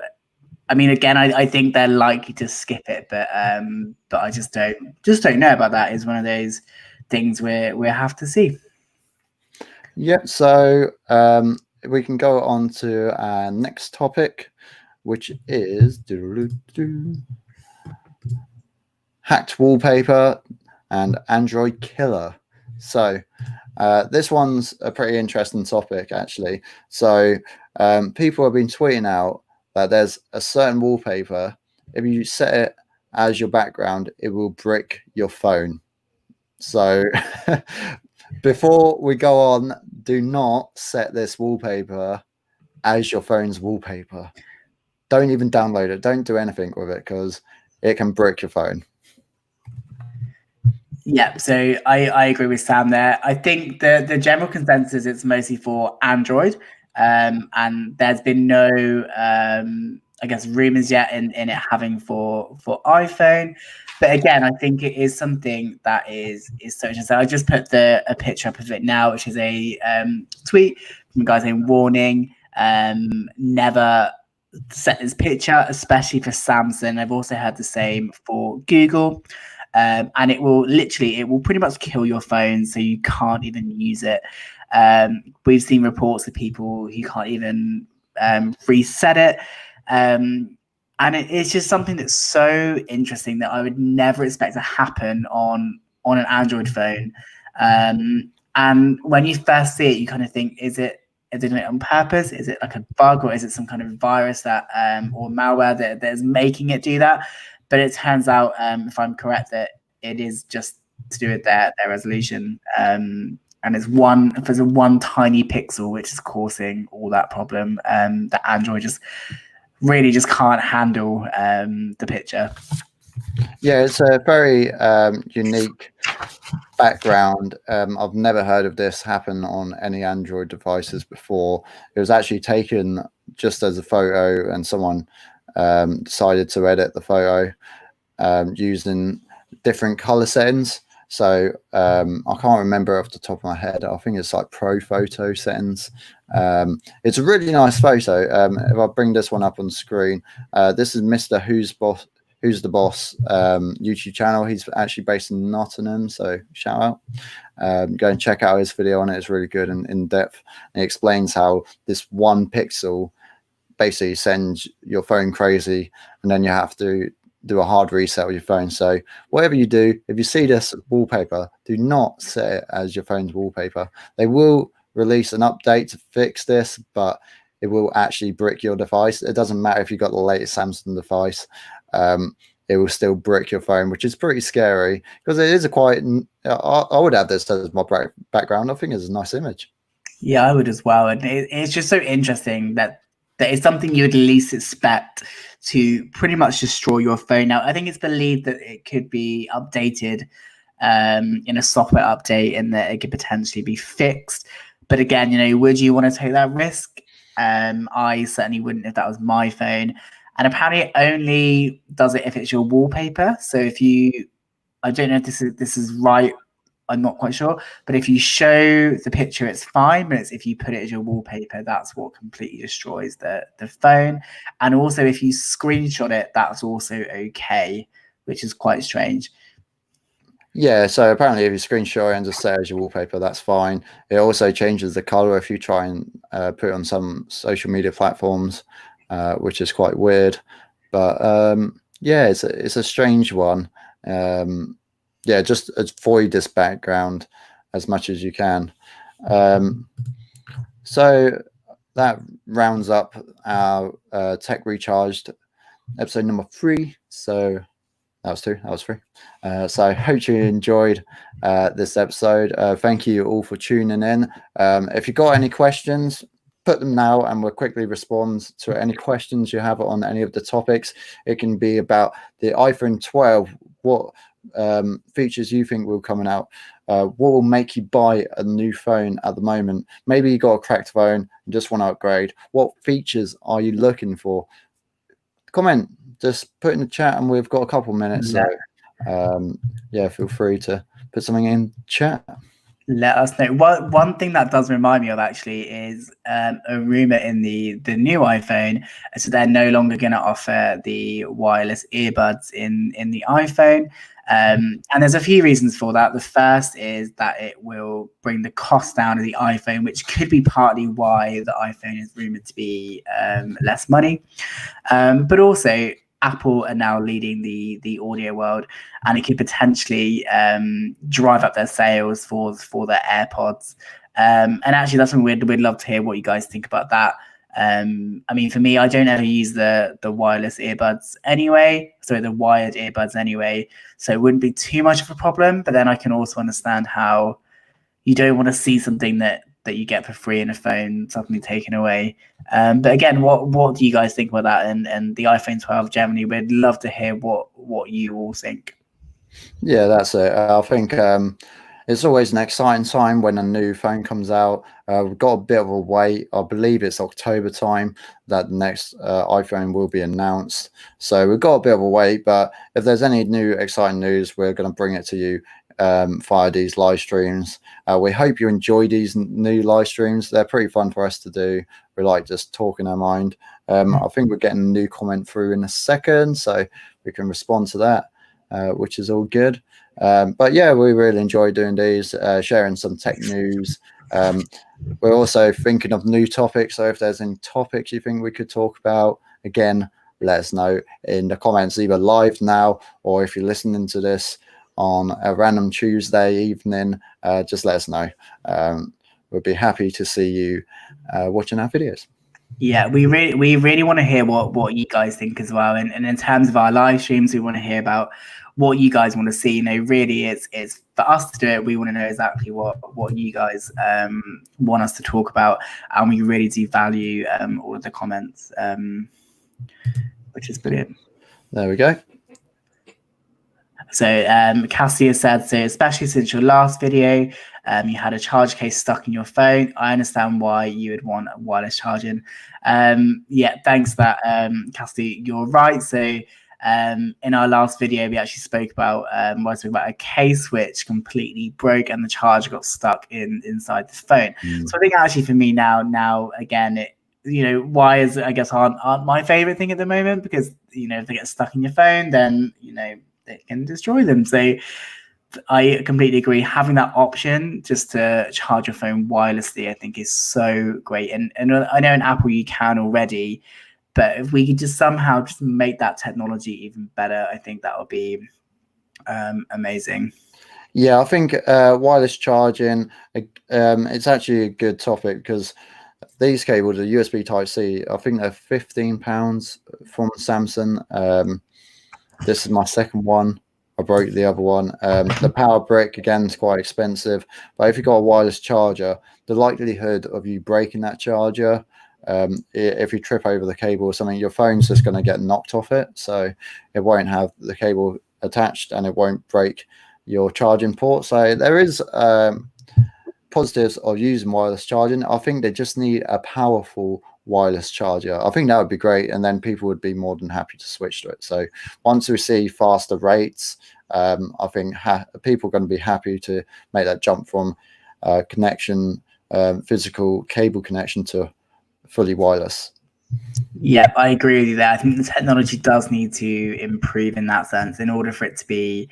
I mean, again, I think they're likely to skip it, but I just don't know about that. It's one of those things we have to see. Yeah, so we can go on to our next topic, which is hacked wallpaper and Android killer. So this one's a pretty interesting topic, actually. So people have been tweeting out that there's a certain wallpaper, if you set it as your background, it will brick your phone. So before we go on, do not set this wallpaper as your phone's wallpaper. Don't even download it. Don't do anything with it, because it can brick your phone. Yeah, so I agree with Sam there. I think the general consensus it's mostly for Android, and there's been no I guess rumors yet in it having for iPhone. But again, I think it is something that is so interesting. I just put a picture up of it now, which is a tweet from a guy saying, "Warning, never set this picture, especially for Samsung." I've also heard the same for Google. And it will pretty much kill your phone, so you can't even use it. We've seen reports of people who can't even reset it. And it's just something that's so interesting that I would never expect to happen on an Android phone. And when you first see it, you kind of think, is it doing it on purpose? Is it like a bug, or is it some kind of virus that or malware that is making it do that? But it turns out, if I'm correct, that it is just to do with their resolution. And there's one tiny pixel which is causing all that problem. That Android just really just can't handle the picture. Yeah, it's a very unique background. I've never heard of this happen on any Android devices before. It was actually taken just as a photo, and someone decided to edit the photo using different color settings. So I can't remember off the top of my head. I think it's like pro photo settings. It's a really nice photo. If I bring this one up on screen, this is Mr. Who's the Boss YouTube channel. He's actually based in Nottingham, so shout out. Go and check out his video on it. It's really good and in depth. And he explains how this one pixel basically sends your phone crazy, and then you have to do a hard reset with your phone. So whatever you do, if you see this wallpaper, do not set it as your phone's wallpaper. They will release an update to fix this, but it will actually brick your device. It doesn't matter if you've got the latest Samsung device. It will still brick your phone, which is pretty scary, because it is a quite, I would have this as my background. I think it's a nice image. Yeah, I would as well. And it's just so interesting that it's something you would at least expect to pretty much destroy your phone. Now, I think it's believed that it could be updated in a software update, and that it could potentially be fixed. But again, would you want to take that risk? I certainly wouldn't if that was my phone. And apparently it only does it if it's your wallpaper. So if you, I don't know if this is right, I'm not quite sure, but if you show the picture, it's fine. But it's if you put it as your wallpaper, that's what completely destroys the phone. And also, if you screenshot it, that's also okay, which is quite strange. Yeah, so apparently if you screenshot it and just set it as your wallpaper, that's fine. It also changes the color if you try and put it on some social media platforms, which is quite weird. But yeah, it's a strange one. Yeah, just avoid this background as much as you can. So that rounds up our Tech Recharged episode number 3. So that was 2. That was 3. So I hope you enjoyed this episode. Thank you all for tuning in. If you've got any questions, put them now, and we'll quickly respond to any questions you have on any of the topics. It can be about the iPhone 12. What features you think will coming out? What will make you buy a new phone at the moment? Maybe you got a cracked phone and just want to upgrade. What features are you looking for? Comment, just put in the chat, and we've got a couple minutes. So yeah, feel free to put something in chat. Let us know. One thing that does remind me of actually is a rumor in the new iPhone. So they're no longer going to offer the wireless earbuds in the iPhone. And there's a few reasons for that. The first is that it will bring the cost down of the iPhone, which could be partly why the iPhone is rumored to be less money. But also, Apple are now leading the audio world, and it could potentially drive up their sales for their AirPods. And actually, that's something we'd love to hear what you guys think about that. I mean, for me, I don't ever use the wireless earbuds anyway, so the wired earbuds anyway, so it wouldn't be too much of a problem. But then I can also understand how you don't want to see something that you get for free in a phone suddenly taken away. But again, what do you guys think about that? And the iPhone 12 generally, we'd love to hear what you all think. Yeah, that's it. I think it's always an exciting time when a new phone comes out. We've got a bit of a wait. I believe it's October time that the next iPhone will be announced. So we've got a bit of a wait, but if there's any new exciting news, we're going to bring it to you via these live streams. We hope you enjoy these new live streams. They're pretty fun for us to do. We like just talking our mind. I think we're getting a new comment through in a second, so we can respond to that, which is all good. But yeah, we really enjoy doing these, sharing some tech news. We're also thinking of new topics, so if there's any topics you think we could talk about, again, let us know in the comments, either live now or if you're listening to this on a random Tuesday evening, just let us know. We'll be happy to see you watching our videos. Yeah, we really want to hear what you guys think as well. And in terms of our live streams, we want to hear about what you guys want to see. Really, it's for us to do it. We want to know exactly what you guys want us to talk about, and we really do value all of the comments, which is brilliant. There we go. So Cassia said, so especially since your last video, you had a charge case stuck in your phone. I understand why you would want wireless charging. Yeah, thanks for that, Cassie. You're right. So in our last video, we actually spoke about a case which completely broke and the charger got stuck inside the phone. So I think actually for me now again, wires I guess aren't my favorite thing at the moment, because if they get stuck in your phone, then it can destroy them. So I completely agree. Having that option just to charge your phone wirelessly, I think, is so great. And I know in Apple you can already, but if we could just somehow just make that technology even better, I think that would be amazing. Yeah, I think wireless charging, it's actually a good topic, because these cables are USB Type-C. I think they're £15 from Samsung. This is my second one. I broke the other one. The power brick, again, is quite expensive. But if you've got a wireless charger, the likelihood of you breaking that charger, if you trip over the cable or something, your phone's just going to get knocked off it. So it won't have the cable attached and it won't break your charging port. So there is positives of using wireless charging. I think they just need a powerful wireless charger. I think that would be great, and then people would be more than happy to switch to it. So once we see faster rates, I think people are going to be happy to make that jump from connection, physical cable connection, to fully wireless. Yeah, I agree with you there. I think the technology does need to improve in that sense in order for it to be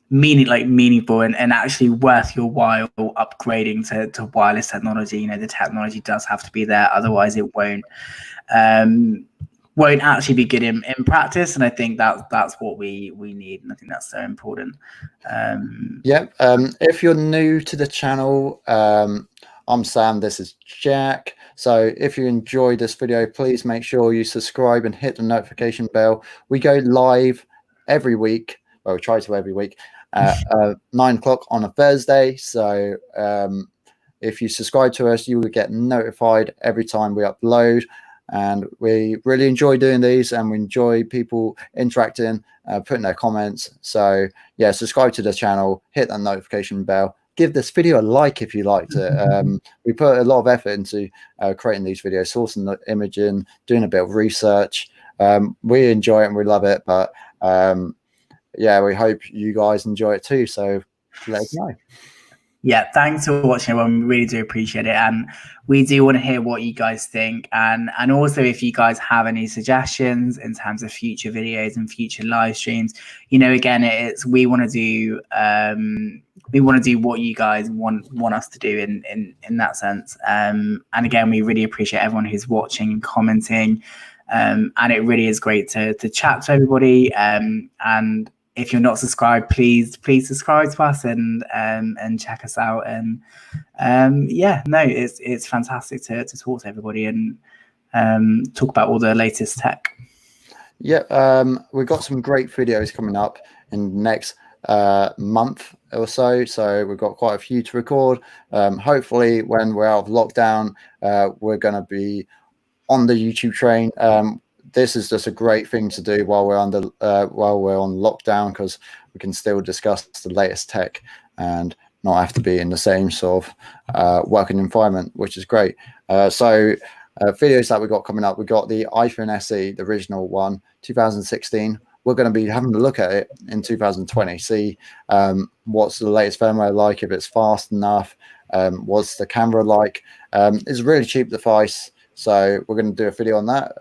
meaningful and actually worth your while upgrading to wireless technology. The technology does have to be there, otherwise it won't actually be good in practice. And I think that's what we need, and I think that's so important. If you're new to the channel, I'm Sam, this is Jack. So if you enjoyed this video, please make sure you subscribe and hit the notification bell. We go live every week. Well, we try to every week at 9 o'clock on a Thursday. So if you subscribe to us, you will get notified every time we upload. And we really enjoy doing these, and we enjoy people interacting, putting their comments. So yeah, subscribe to the channel, hit that notification bell, give this video a like if you liked it. We put a lot of effort into creating these videos, sourcing the imaging, doing a bit of research. We enjoy it and we love it, but yeah, we hope you guys enjoy it too. So let us know. Yeah, thanks for watching, everyone. We really do appreciate it, and we do want to hear what you guys think, and also if you guys have any suggestions in terms of future videos and future live streams. Again, we want to do what you guys want us to do in that sense. And again, we really appreciate everyone who's watching and commenting, and it really is great to chat to everybody. And if you're not subscribed, please subscribe to us and check us out. And it's fantastic to talk to everybody and talk about all the latest tech. We've got some great videos coming up in the next month or so. So we've got quite a few to record. Hopefully, when we're out of lockdown, we're going to be on the YouTube train. This is just a great thing to do while we're on lockdown, because we can still discuss the latest tech and not have to be in the same sort of working environment, which is great. So videos that we got coming up, we got the iPhone SE, the original one, 2016. We're going to be having a look at it in 2020, see what's the latest firmware like, if it's fast enough, what's the camera like. It's a really cheap device. So we're going to do a video on that.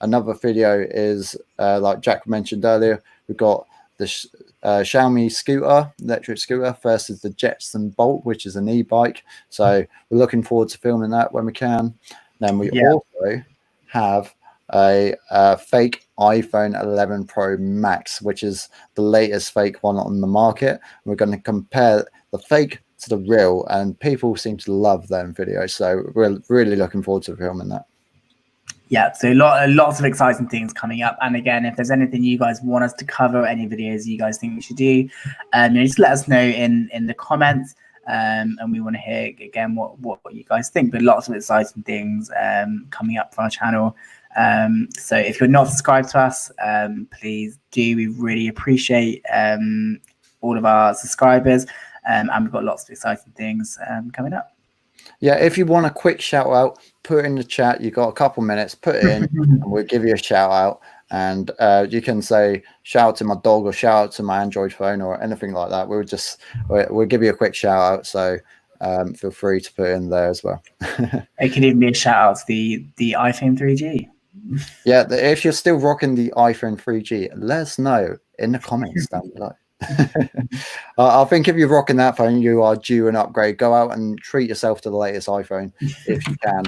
Another video is, like Jack mentioned earlier, we've got the Xiaomi scooter, electric scooter, versus the Jetson Bolt, which is an e-bike. So we're looking forward to filming that when we can. Then we also have a fake iPhone 11 Pro Max, which is the latest fake one on the market. We're going to compare the fake to the real, and people seem to love them videos. So we're really looking forward to filming that. Yeah, so lots of exciting things coming up. And again, if there's anything you guys want us to cover, any videos you guys think we should do, just let us know in the comments. And we want to hear again what you guys think. But lots of exciting things coming up for our channel. So if you're not subscribed to us, please do. We really appreciate all of our subscribers, and we've got lots of exciting things coming up. Yeah, if you want a quick shout out, put it in the chat. You've got a couple minutes, put it in, and we'll give you a shout out. And you can say shout out to my dog or shout out to my Android phone or anything like that. We'll give you a quick shout out. So feel free to put it in there as well. It can even be a shout out to the iPhone 3G. Yeah, if you're still rocking the iPhone 3G, let us know in the comments down below. I think if you're rocking that phone, you are due an upgrade. Go out and treat yourself to the latest iPhone if you can.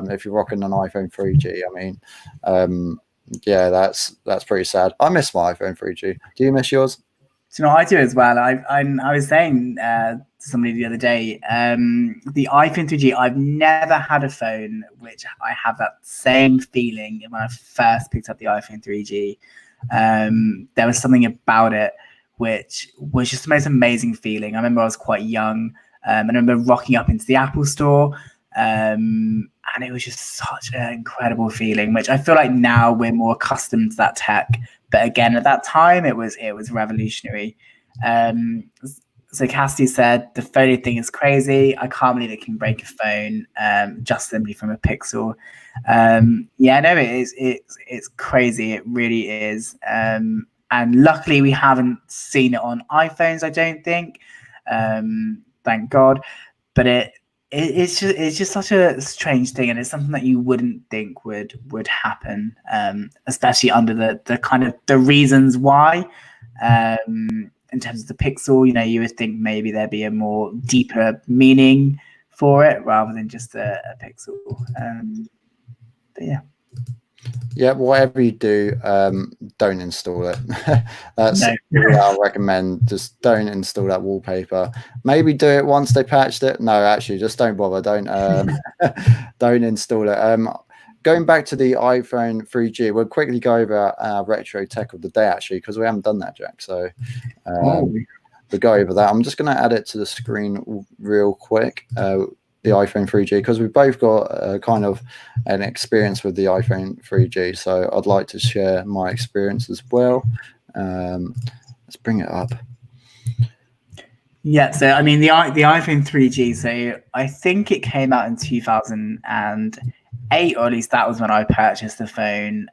If you're rocking an iPhone 3G, I mean, yeah, that's pretty sad. I miss my iPhone 3G. Do you miss yours? So I do as well. I was saying to somebody the other day, the iPhone 3G, I've never had a phone which I have that same feeling when I first picked up the iPhone 3G. There was something about it which was just the most amazing feeling. I remember I was quite young, and I remember rocking up into the Apple store, and it was just such an incredible feeling, which I feel like now we're more accustomed to that tech. But again, at that time, it was revolutionary. So Cassidy said, the phone thing is crazy. I can't believe it can break a phone just simply from a pixel. Yeah, no, it is. It's crazy. It really is. And luckily, we haven't seen it on iPhones, I don't think. Thank God. But it's just such a strange thing, and it's something that you wouldn't think would happen, especially under the kind of the reasons why. In terms of the pixel, you would think maybe there'd be a more deeper meaning for it rather than just a pixel. But yeah. Yeah, whatever you do, don't install it. That's what I'll recommend. Just don't install that wallpaper. Maybe do it once they patched it. No, actually, just don't bother. Don't install it. Going back to the iPhone 3G, we'll quickly go over our retro tech of the day, actually, because we haven't done that, Jack. So we'll go over that. I'm just going to add it to the screen real quick. The iPhone 3G, because we've both got kind of an experience with the iPhone 3G, so I'd like to share my experience as well. Let's bring it up. Yeah, so I mean the iPhone 3G, so I think it came out in 2008, or at least that was when I purchased the phone.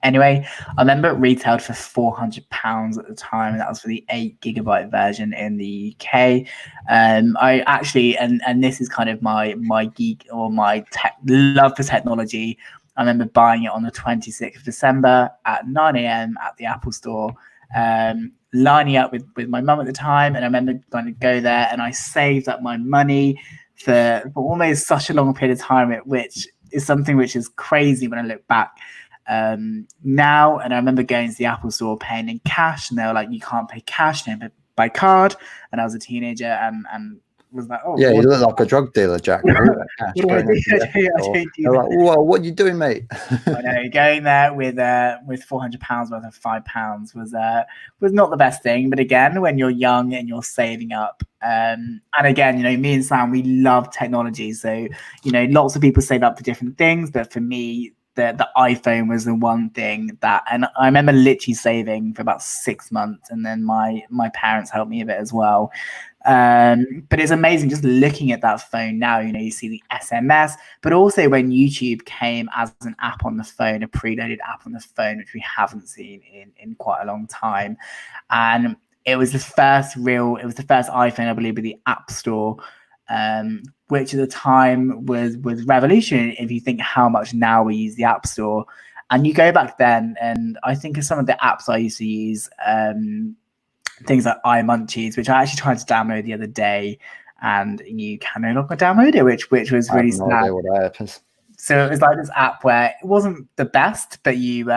Anyway, I remember it retailed for £400 at the time, and that was for the 8GB version in the UK. I actually, and this is kind of my geek or my love for technology. I remember buying it on the 26th of December at 9 a.m. at the Apple store, lining up with my mum at the time, and I remember going to go there, and I saved up my money for almost such a long period of time, which is something which is crazy when I look back. Now, and I remember going to the Apple store paying in cash, and they were like, you can't pay cash, but by card. And I was a teenager and was like, oh yeah, you look like a drug dealer, Jack. What do I do? Like, whoa, what are you doing, mate? I know, going there with £400 worth of £5 was not the best thing. But again, when you're young and you're saving up, and again, me and Sam, we love technology, so lots of people save up for different things, but for me, the iPhone was the one thing that, and I remember literally saving for about 6 months, and then my parents helped me a bit as well. But it's amazing just looking at that phone now. You see the SMS, but also when YouTube came as an app on the phone, a preloaded app on the phone, which we haven't seen in quite a long time. And it was the first iPhone, I believe, with the App Store, which at the time was revolutionary. If you think how much now we use the App Store, and you go back then, and I think of some of the apps I used to use, things like iMunchies, which I actually tried to download the other day, and you can no longer download it, which was really sad. I have no idea what that is. So it was like this app where it wasn't the best, but you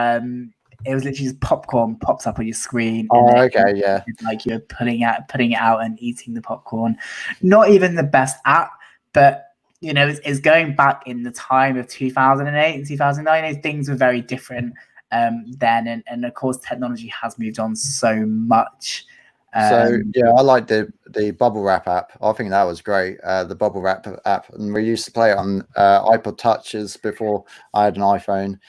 it was literally just popcorn pops up on your screen, and Oh, okay, yeah. like you're putting it out and eating the popcorn. Not even the best app, but you know, it's going back in the time of 2008 and 2009. Things were very different then, and of course, technology has moved on so much. So yeah, I like the bubble wrap app. I think that was great. The bubble wrap app, and we used to play it on iPod touches before I had an iPhone.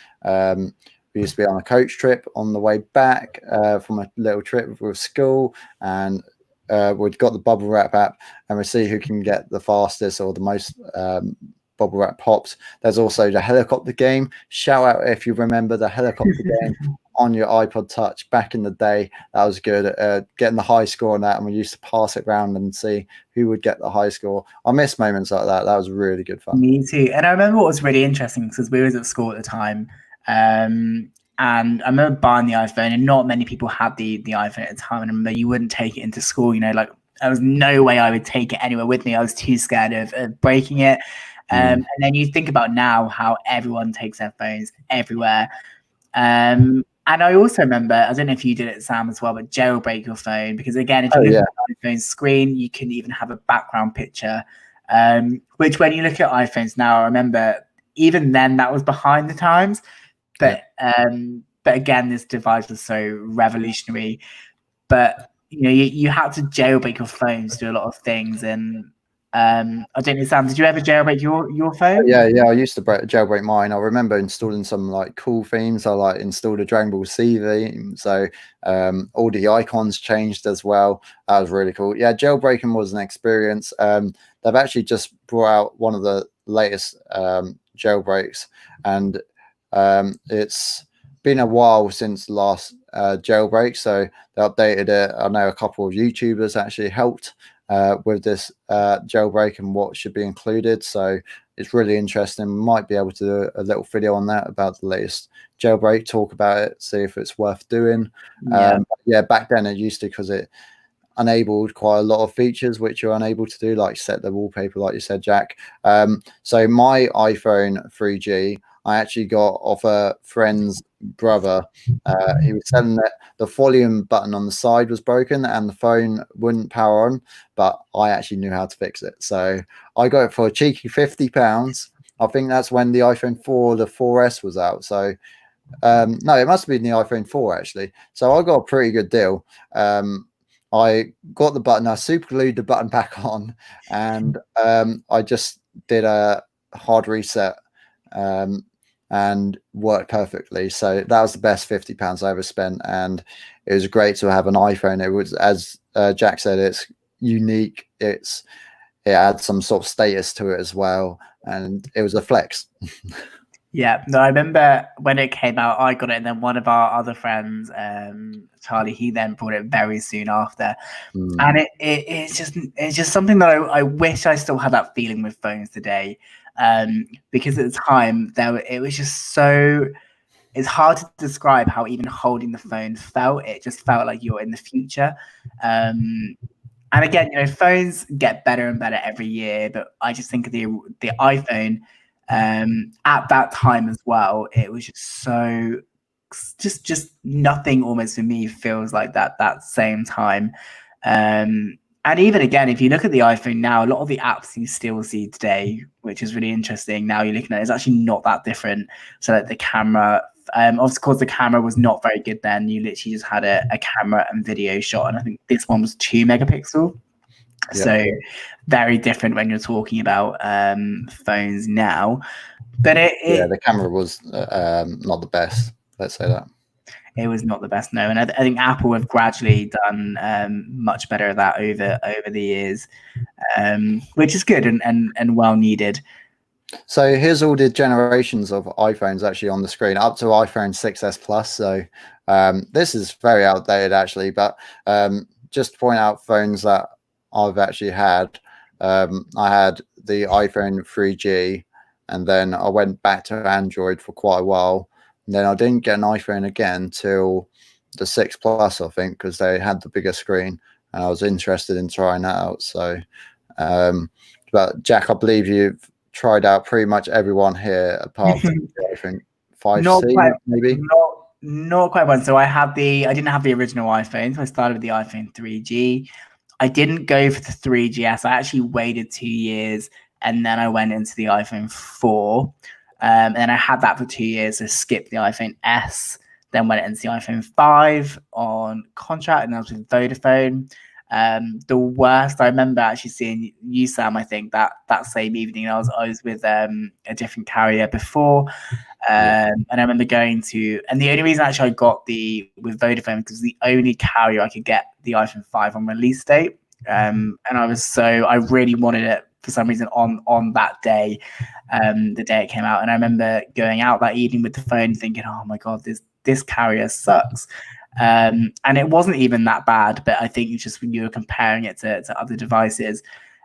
We used to be on a coach trip on the way back from a little trip with school, and we'd got the bubble wrap app, and we see who can get the fastest or the most bubble wrap pops. There's also the helicopter game. Shout out if you remember the helicopter game on your iPod Touch back in the day. That was good. Getting the high score on that, and we used to pass it around and see who would get the high score. I miss moments like that. That was really good fun. Me too. And I remember what was really interesting because we was at school at the time, and I remember buying the iPhone, and not many people had the iPhone at the time. And I remember you wouldn't take it into school. You know, like there was no way I would take it anywhere with me. I was too scared of breaking it. And then you think about now how everyone takes their phones everywhere. And I also remember, I don't know if you did it, Sam, as well, but jailbreak your phone, because again, if you look at the iPhone screen, you can even have a background picture, which when you look at iPhones now, I remember even then that was behind the times. But again, this device was so revolutionary. But you know, you had to jailbreak your phones to do a lot of things. And I don't know, Sam, did you ever jailbreak your phone? Yeah, I used to jailbreak mine. I remember installing some like cool themes. I like installed a Dragon Ball Z theme, so all the icons changed as well. That was really cool. Yeah, jailbreaking was an experience. They've actually just brought out one of the latest jailbreaks, and it's been a while since the last jailbreak, so they updated it. I know a couple of YouTubers actually helped with this jailbreak and what should be included, so it's really interesting. Might be able to do a little video on that about the latest jailbreak, talk about it, see if it's worth doing. Back then it used to, because it enabled quite a lot of features which you're unable to do, like set the wallpaper, like you said, Jack. So my iPhone 3G I actually got off a friend's brother. He was selling it. The volume button on the side was broken and the phone wouldn't power on, but I actually knew how to fix it. So I got it for a cheeky £50. I think that's when the iPhone 4, the 4S was out. So no, it must have been the iPhone 4 actually. So I got a pretty good deal. I got the button, I super glued the button back on, and I just did a hard reset and worked perfectly. So that was the best £50 I ever spent, and it was great to have an iPhone. It was, as Jack said, it's unique. It had some sort of status to it as well, and it was a flex. Yeah, no, I remember when it came out, I got it, and then one of our other friends, Charlie, he then brought it very soon after. And it's just something that I wish I still had that feeling with phones today, because at the time it was just so. It's hard to describe how even holding the phone felt. It just felt like you're in the future. And again, you know, phones get better and better every year, but I just think of the iPhone. At that time as well, it was just so just nothing almost for me feels like that same time. And even again, if you look at the iPhone now, a lot of the apps you still see today, which is really interesting, now you're looking at, it's actually not that different. So like the camera, of course the camera was not very good then. You literally just had a camera and video shot, and I think this one was 2 megapixel. Yeah. So very different when you're talking about phones now. But the camera was not the best. Let's say that. It was not the best, no. And I think Apple have gradually done much better at that over the years, which is good and well needed. So here's all the generations of iPhones actually on the screen, up to iPhone 6S Plus. So this is very outdated actually, but just to point out phones that I've actually had. I had the iPhone 3G, and then I went back to Android for quite a while. And then I didn't get an iPhone again till the 6 Plus, I think, because they had the bigger screen, and I was interested in trying that out. So, but Jack, I believe you've tried out pretty much everyone here apart from I think Not 5C quite, maybe. not quite one. So I didn't have the original iPhone, so I started with the iPhone 3G. I didn't go for the 3GS. I actually waited 2 years, and then I went into the iPhone 4. And I had that for 2 years. So skipped the iPhone S, then went into the iPhone 5 on contract, and that was with Vodafone. The worst I remember actually seeing you, Sam. I think that same evening I was with a different carrier before. And I remember going to, and the only reason actually I got with Vodafone because the only carrier I could get the iPhone 5 on release date. And I really wanted it for some reason on that day, the day it came out. And I remember going out that evening with the phone thinking, oh my God, this carrier sucks. And it wasn't even that bad, but I think it's just when you were comparing it to other devices.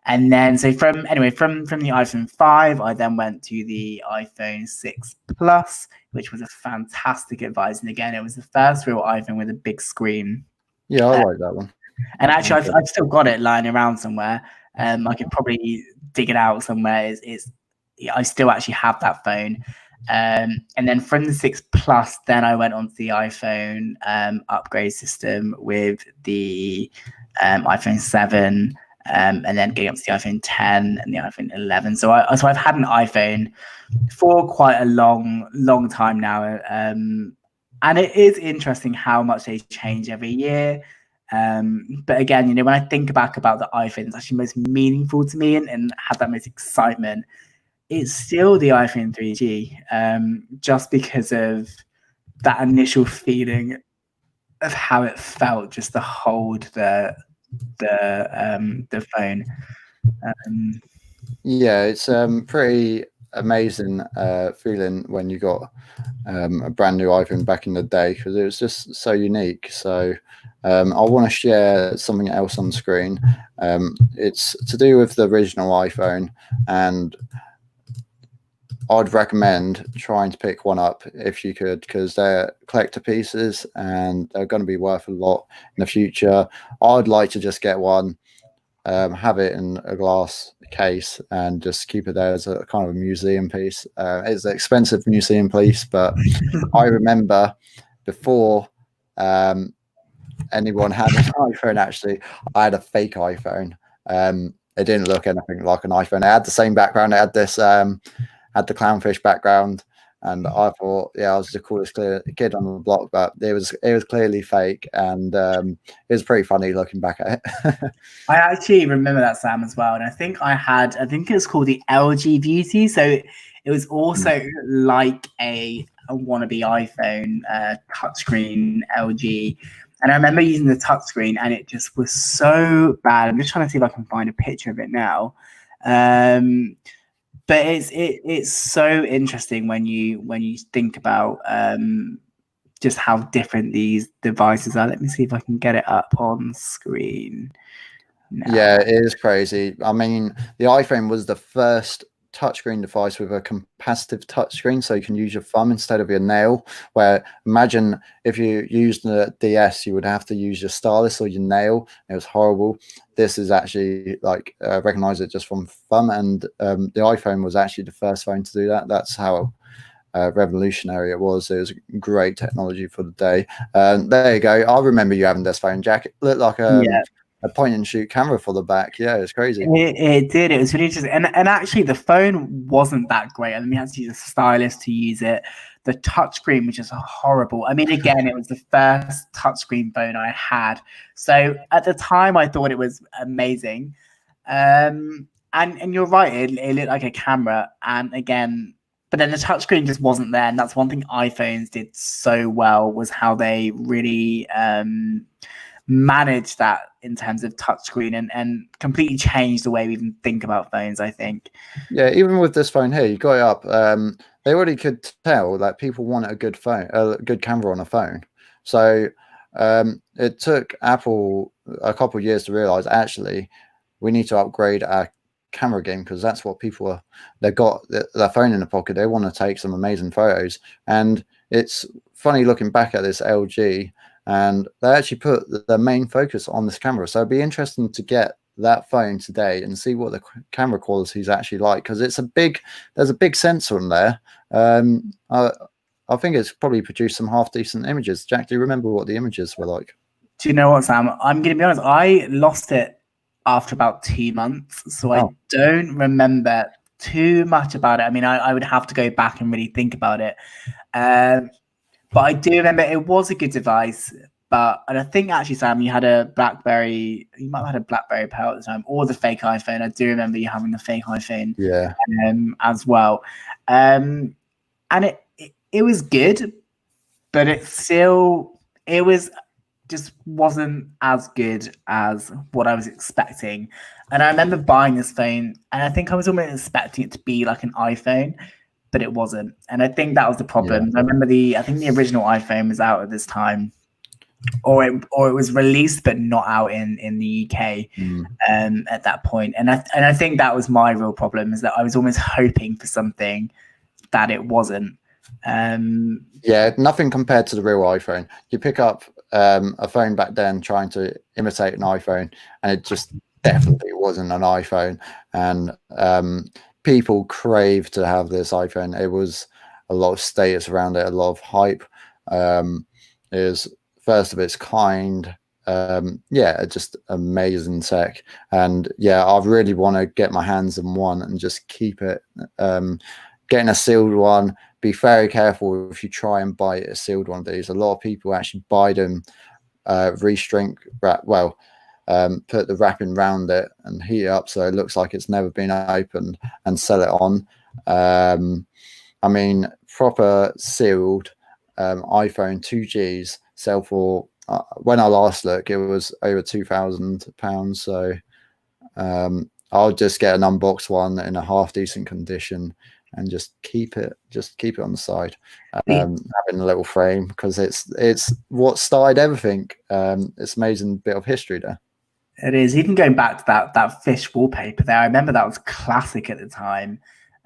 And then, so from the iPhone 5, I then went to the iPhone 6 Plus, which was a fantastic device. And again, it was the first real iPhone with a big screen. Yeah, I like that one. And actually, I've still got it lying around somewhere. I could probably dig it out somewhere. I still actually have that phone. And then from the 6 Plus, then I went on to the iPhone upgrade system with the iPhone 7. And then getting up to the iPhone 10 and the iPhone 11. So I've had an iPhone for quite a long time now. And it is interesting how much they change every year. But again, when I think back about the iPhone that's actually most meaningful to me and had that most excitement, it's still the iPhone 3G, just because of that initial feeling of how it felt just to hold the phone. Yeah, it's pretty amazing feeling when you got a brand new iPhone back in the day because it was just so unique. So I want to share something else on screen. It's to do with the original iPhone, and I'd recommend trying to pick one up if you could, because they're collector pieces and they're going to be worth a lot in the future. I'd like to just get one, have it in a glass case and just keep it there as a kind of a museum piece. It's an expensive museum piece, but I remember before anyone had an iPhone, actually, I had a fake iPhone. It didn't look anything like an iPhone. It had the same background. It had this had the clownfish background, and I thought, yeah, I was the coolest kid on the block, but it was clearly fake, and it was pretty funny looking back at it. I actually remember that, Sam, as well, and I think it was called the LG Beauty, so it was also like a wannabe iPhone touchscreen LG. And I remember using the touchscreen, and it just was so bad. I'm just trying to see if I can find a picture of it now. But it's so interesting when you think about just how different these devices are. Let me see if I can get it up on screen now. Yeah, it is crazy. I mean, the iPhone was the first touchscreen device with a capacitive touchscreen, so you can use your thumb instead of your nail. Where imagine if you used the DS, you would have to use your stylus or your nail. It was horrible. This is actually like recognize it just from thumb, and the iPhone was actually the first phone to do that. That's how revolutionary it was. It was great technology for the day. There you go. I remember you having this phone, Jack. It looked like a point and shoot camera for the back. Yeah, it's crazy. It did. It was really interesting. And actually the phone wasn't that great. I mean, you had to use a stylus to use it. The touchscreen was just horrible. I mean, again, it was the first touchscreen phone I had. So at the time I thought it was amazing. And you're right, it looked like a camera. And again, but then the touchscreen just wasn't there. And that's one thing iPhones did so well, was how they really manage that in terms of touchscreen and completely change the way we even think about phones, I think. Yeah, even with this phone here, you got it up. They already could tell that people want a good phone, a good camera on a phone. So it took Apple a couple of years to realize actually we need to upgrade our camera game, because that's what people are. They've got their phone in the pocket. They want to take some amazing photos, and it's funny looking back at this LG. And they actually put the main focus on this camera. So it'd be interesting to get that phone today and see what the camera quality is actually like, because there's a big sensor on there. I think it's probably produced some half decent images. Jack, do you remember what the images were like? Do you know what, Sam? I'm going to be honest. I lost it after about 2 months, so I don't remember too much about it. I mean, I would have to go back and really think about it. But I do remember it was a good device. And I think actually, Sam, you had a BlackBerry. You might have had a BlackBerry Pearl at the time, or the fake iPhone. I do remember you having the fake iPhone, as well. And it was good, but it just wasn't as good as what I was expecting. And I remember buying this phone, and I think I was almost expecting it to be like an iPhone, but it wasn't. And I think that was the problem. I remember I think the original iPhone was out at this time, or it was released but not out in the UK at that point. And I think that was my real problem, is that I was almost hoping for something that it wasn't. Nothing compared to the real iPhone. You pick up a phone back then trying to imitate an iPhone, and it just definitely wasn't an iPhone. And people crave to have this iPhone. It was a lot of status around it, a lot of hype. It was first of its kind. Just amazing tech. And I really want to get my hands on one and just keep it. Getting a sealed one, be very careful if you try and buy a sealed one of these. A lot of people actually buy them, put the wrapping around it and heat it up so it looks like it's never been opened, and sell it on. I mean, proper sealed iPhone 2Gs sell for, when I last looked, it was over £2,000. So I'll just get an unboxed one in a half decent condition and just keep it on the side, having a little frame, because it's what started everything. It's amazing bit of history there. It is. Even going back to that fish wallpaper there, I remember that was classic at the time.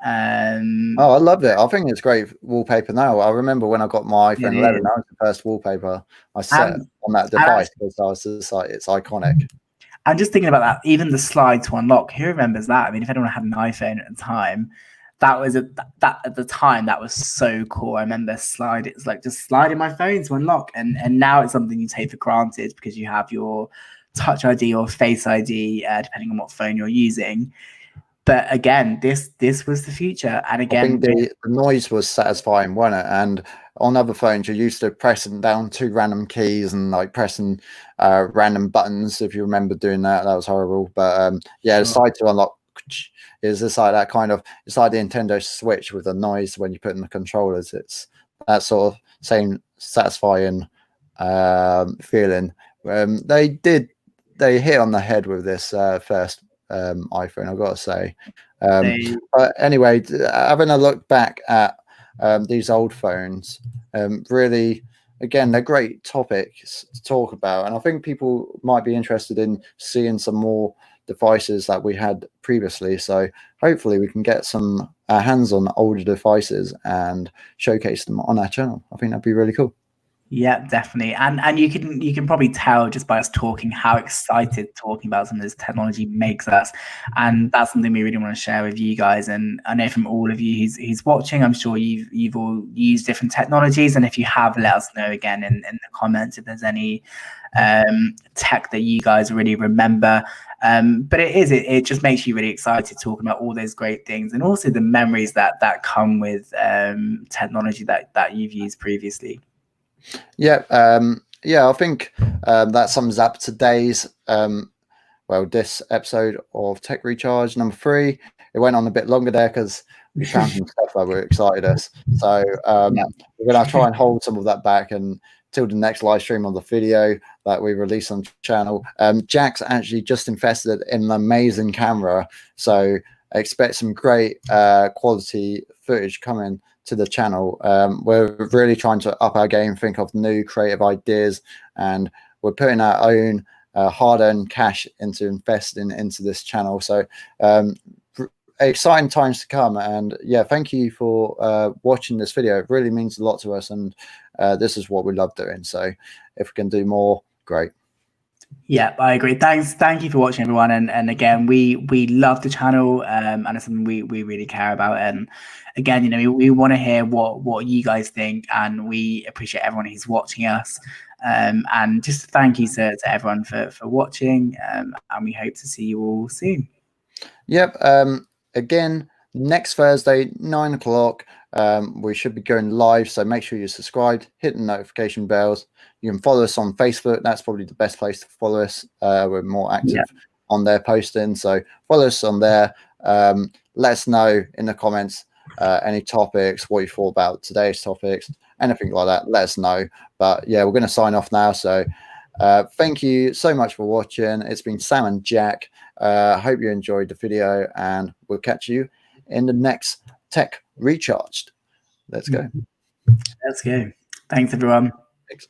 I loved it. I think it's great wallpaper now. I remember when I got my iPhone 11, that was the first wallpaper I set on that device, because I was just like, it's iconic. And just thinking about that, even the slide to unlock, who remembers that? I mean, if anyone had an iPhone at the time, that was at the time, that was so cool. I remember it's like just sliding my phone to unlock, and now it's something you take for granted because you have your Touch ID or Face ID, depending on what phone you're using. But again, this was the future. And again, I think the noise was satisfying, wasn't it? And on other phones, you're used to pressing down 2 random keys and like pressing random buttons. If you remember doing that, that was horrible. But the slide to unlock is just like that kind of, it's like the Nintendo Switch with the noise when you put in the controllers. It's that sort of same satisfying feeling. They hit on the head with this first iPhone, I've got to say. But anyway, having a look back at these old phones, really, again, they're great topics to talk about, and I think people might be interested in seeing some more devices that we had previously. So hopefully we can get some hands on older devices and showcase them on our channel. I think that'd be really cool. Yeah, definitely. And you can probably tell just by us talking how excited talking about some of this technology makes us. And that's something we really want to share with you guys. And I know from all of you who's watching, I'm sure you've all used different technologies. And if you have, let us know again in the comments if there's any tech that you guys really remember. But it just makes you really excited talking about all those great things, and also the memories that come with technology that you've used previously. I think that sums up today's this episode of Tech Recharge number 3. It went on a bit longer there because we found some stuff that were excited us. So we're going to try and hold some of that back until the next live stream on the video that we release on the channel. Jack's actually just invested in an amazing camera, so expect some great quality footage coming to the channel. We're really trying to up our game, think of new creative ideas, and we're putting our own hard-earned cash into investing into this channel. So exciting times to come. And thank you for watching this video. It really means a lot to us, and this is what we love doing. So if we can do more, great. Yeah, I agree. Thank you for watching, everyone. And again, we love the channel, and it's something we really care about. And again, we want to hear what you guys think, and we appreciate everyone who's watching us. And just thank you to everyone for watching, and we hope to see you all soon. Yep. Again, next Thursday, 9 o'clock. We should be going live, so make sure you're subscribed, hit the notification bells. You can follow us on Facebook. That's probably the best place to follow us. We're more active on there posting, so follow us on there. Let us know in the comments any topics, what you thought about today's topics, anything like that. Let us know. But yeah, we're going to sign off now. So thank you so much for watching. It's been Sam and Jack. Hope you enjoyed the video, and we'll catch you in the next Tech Recharged. Let's go. Let's go. Thanks, everyone. Thanks.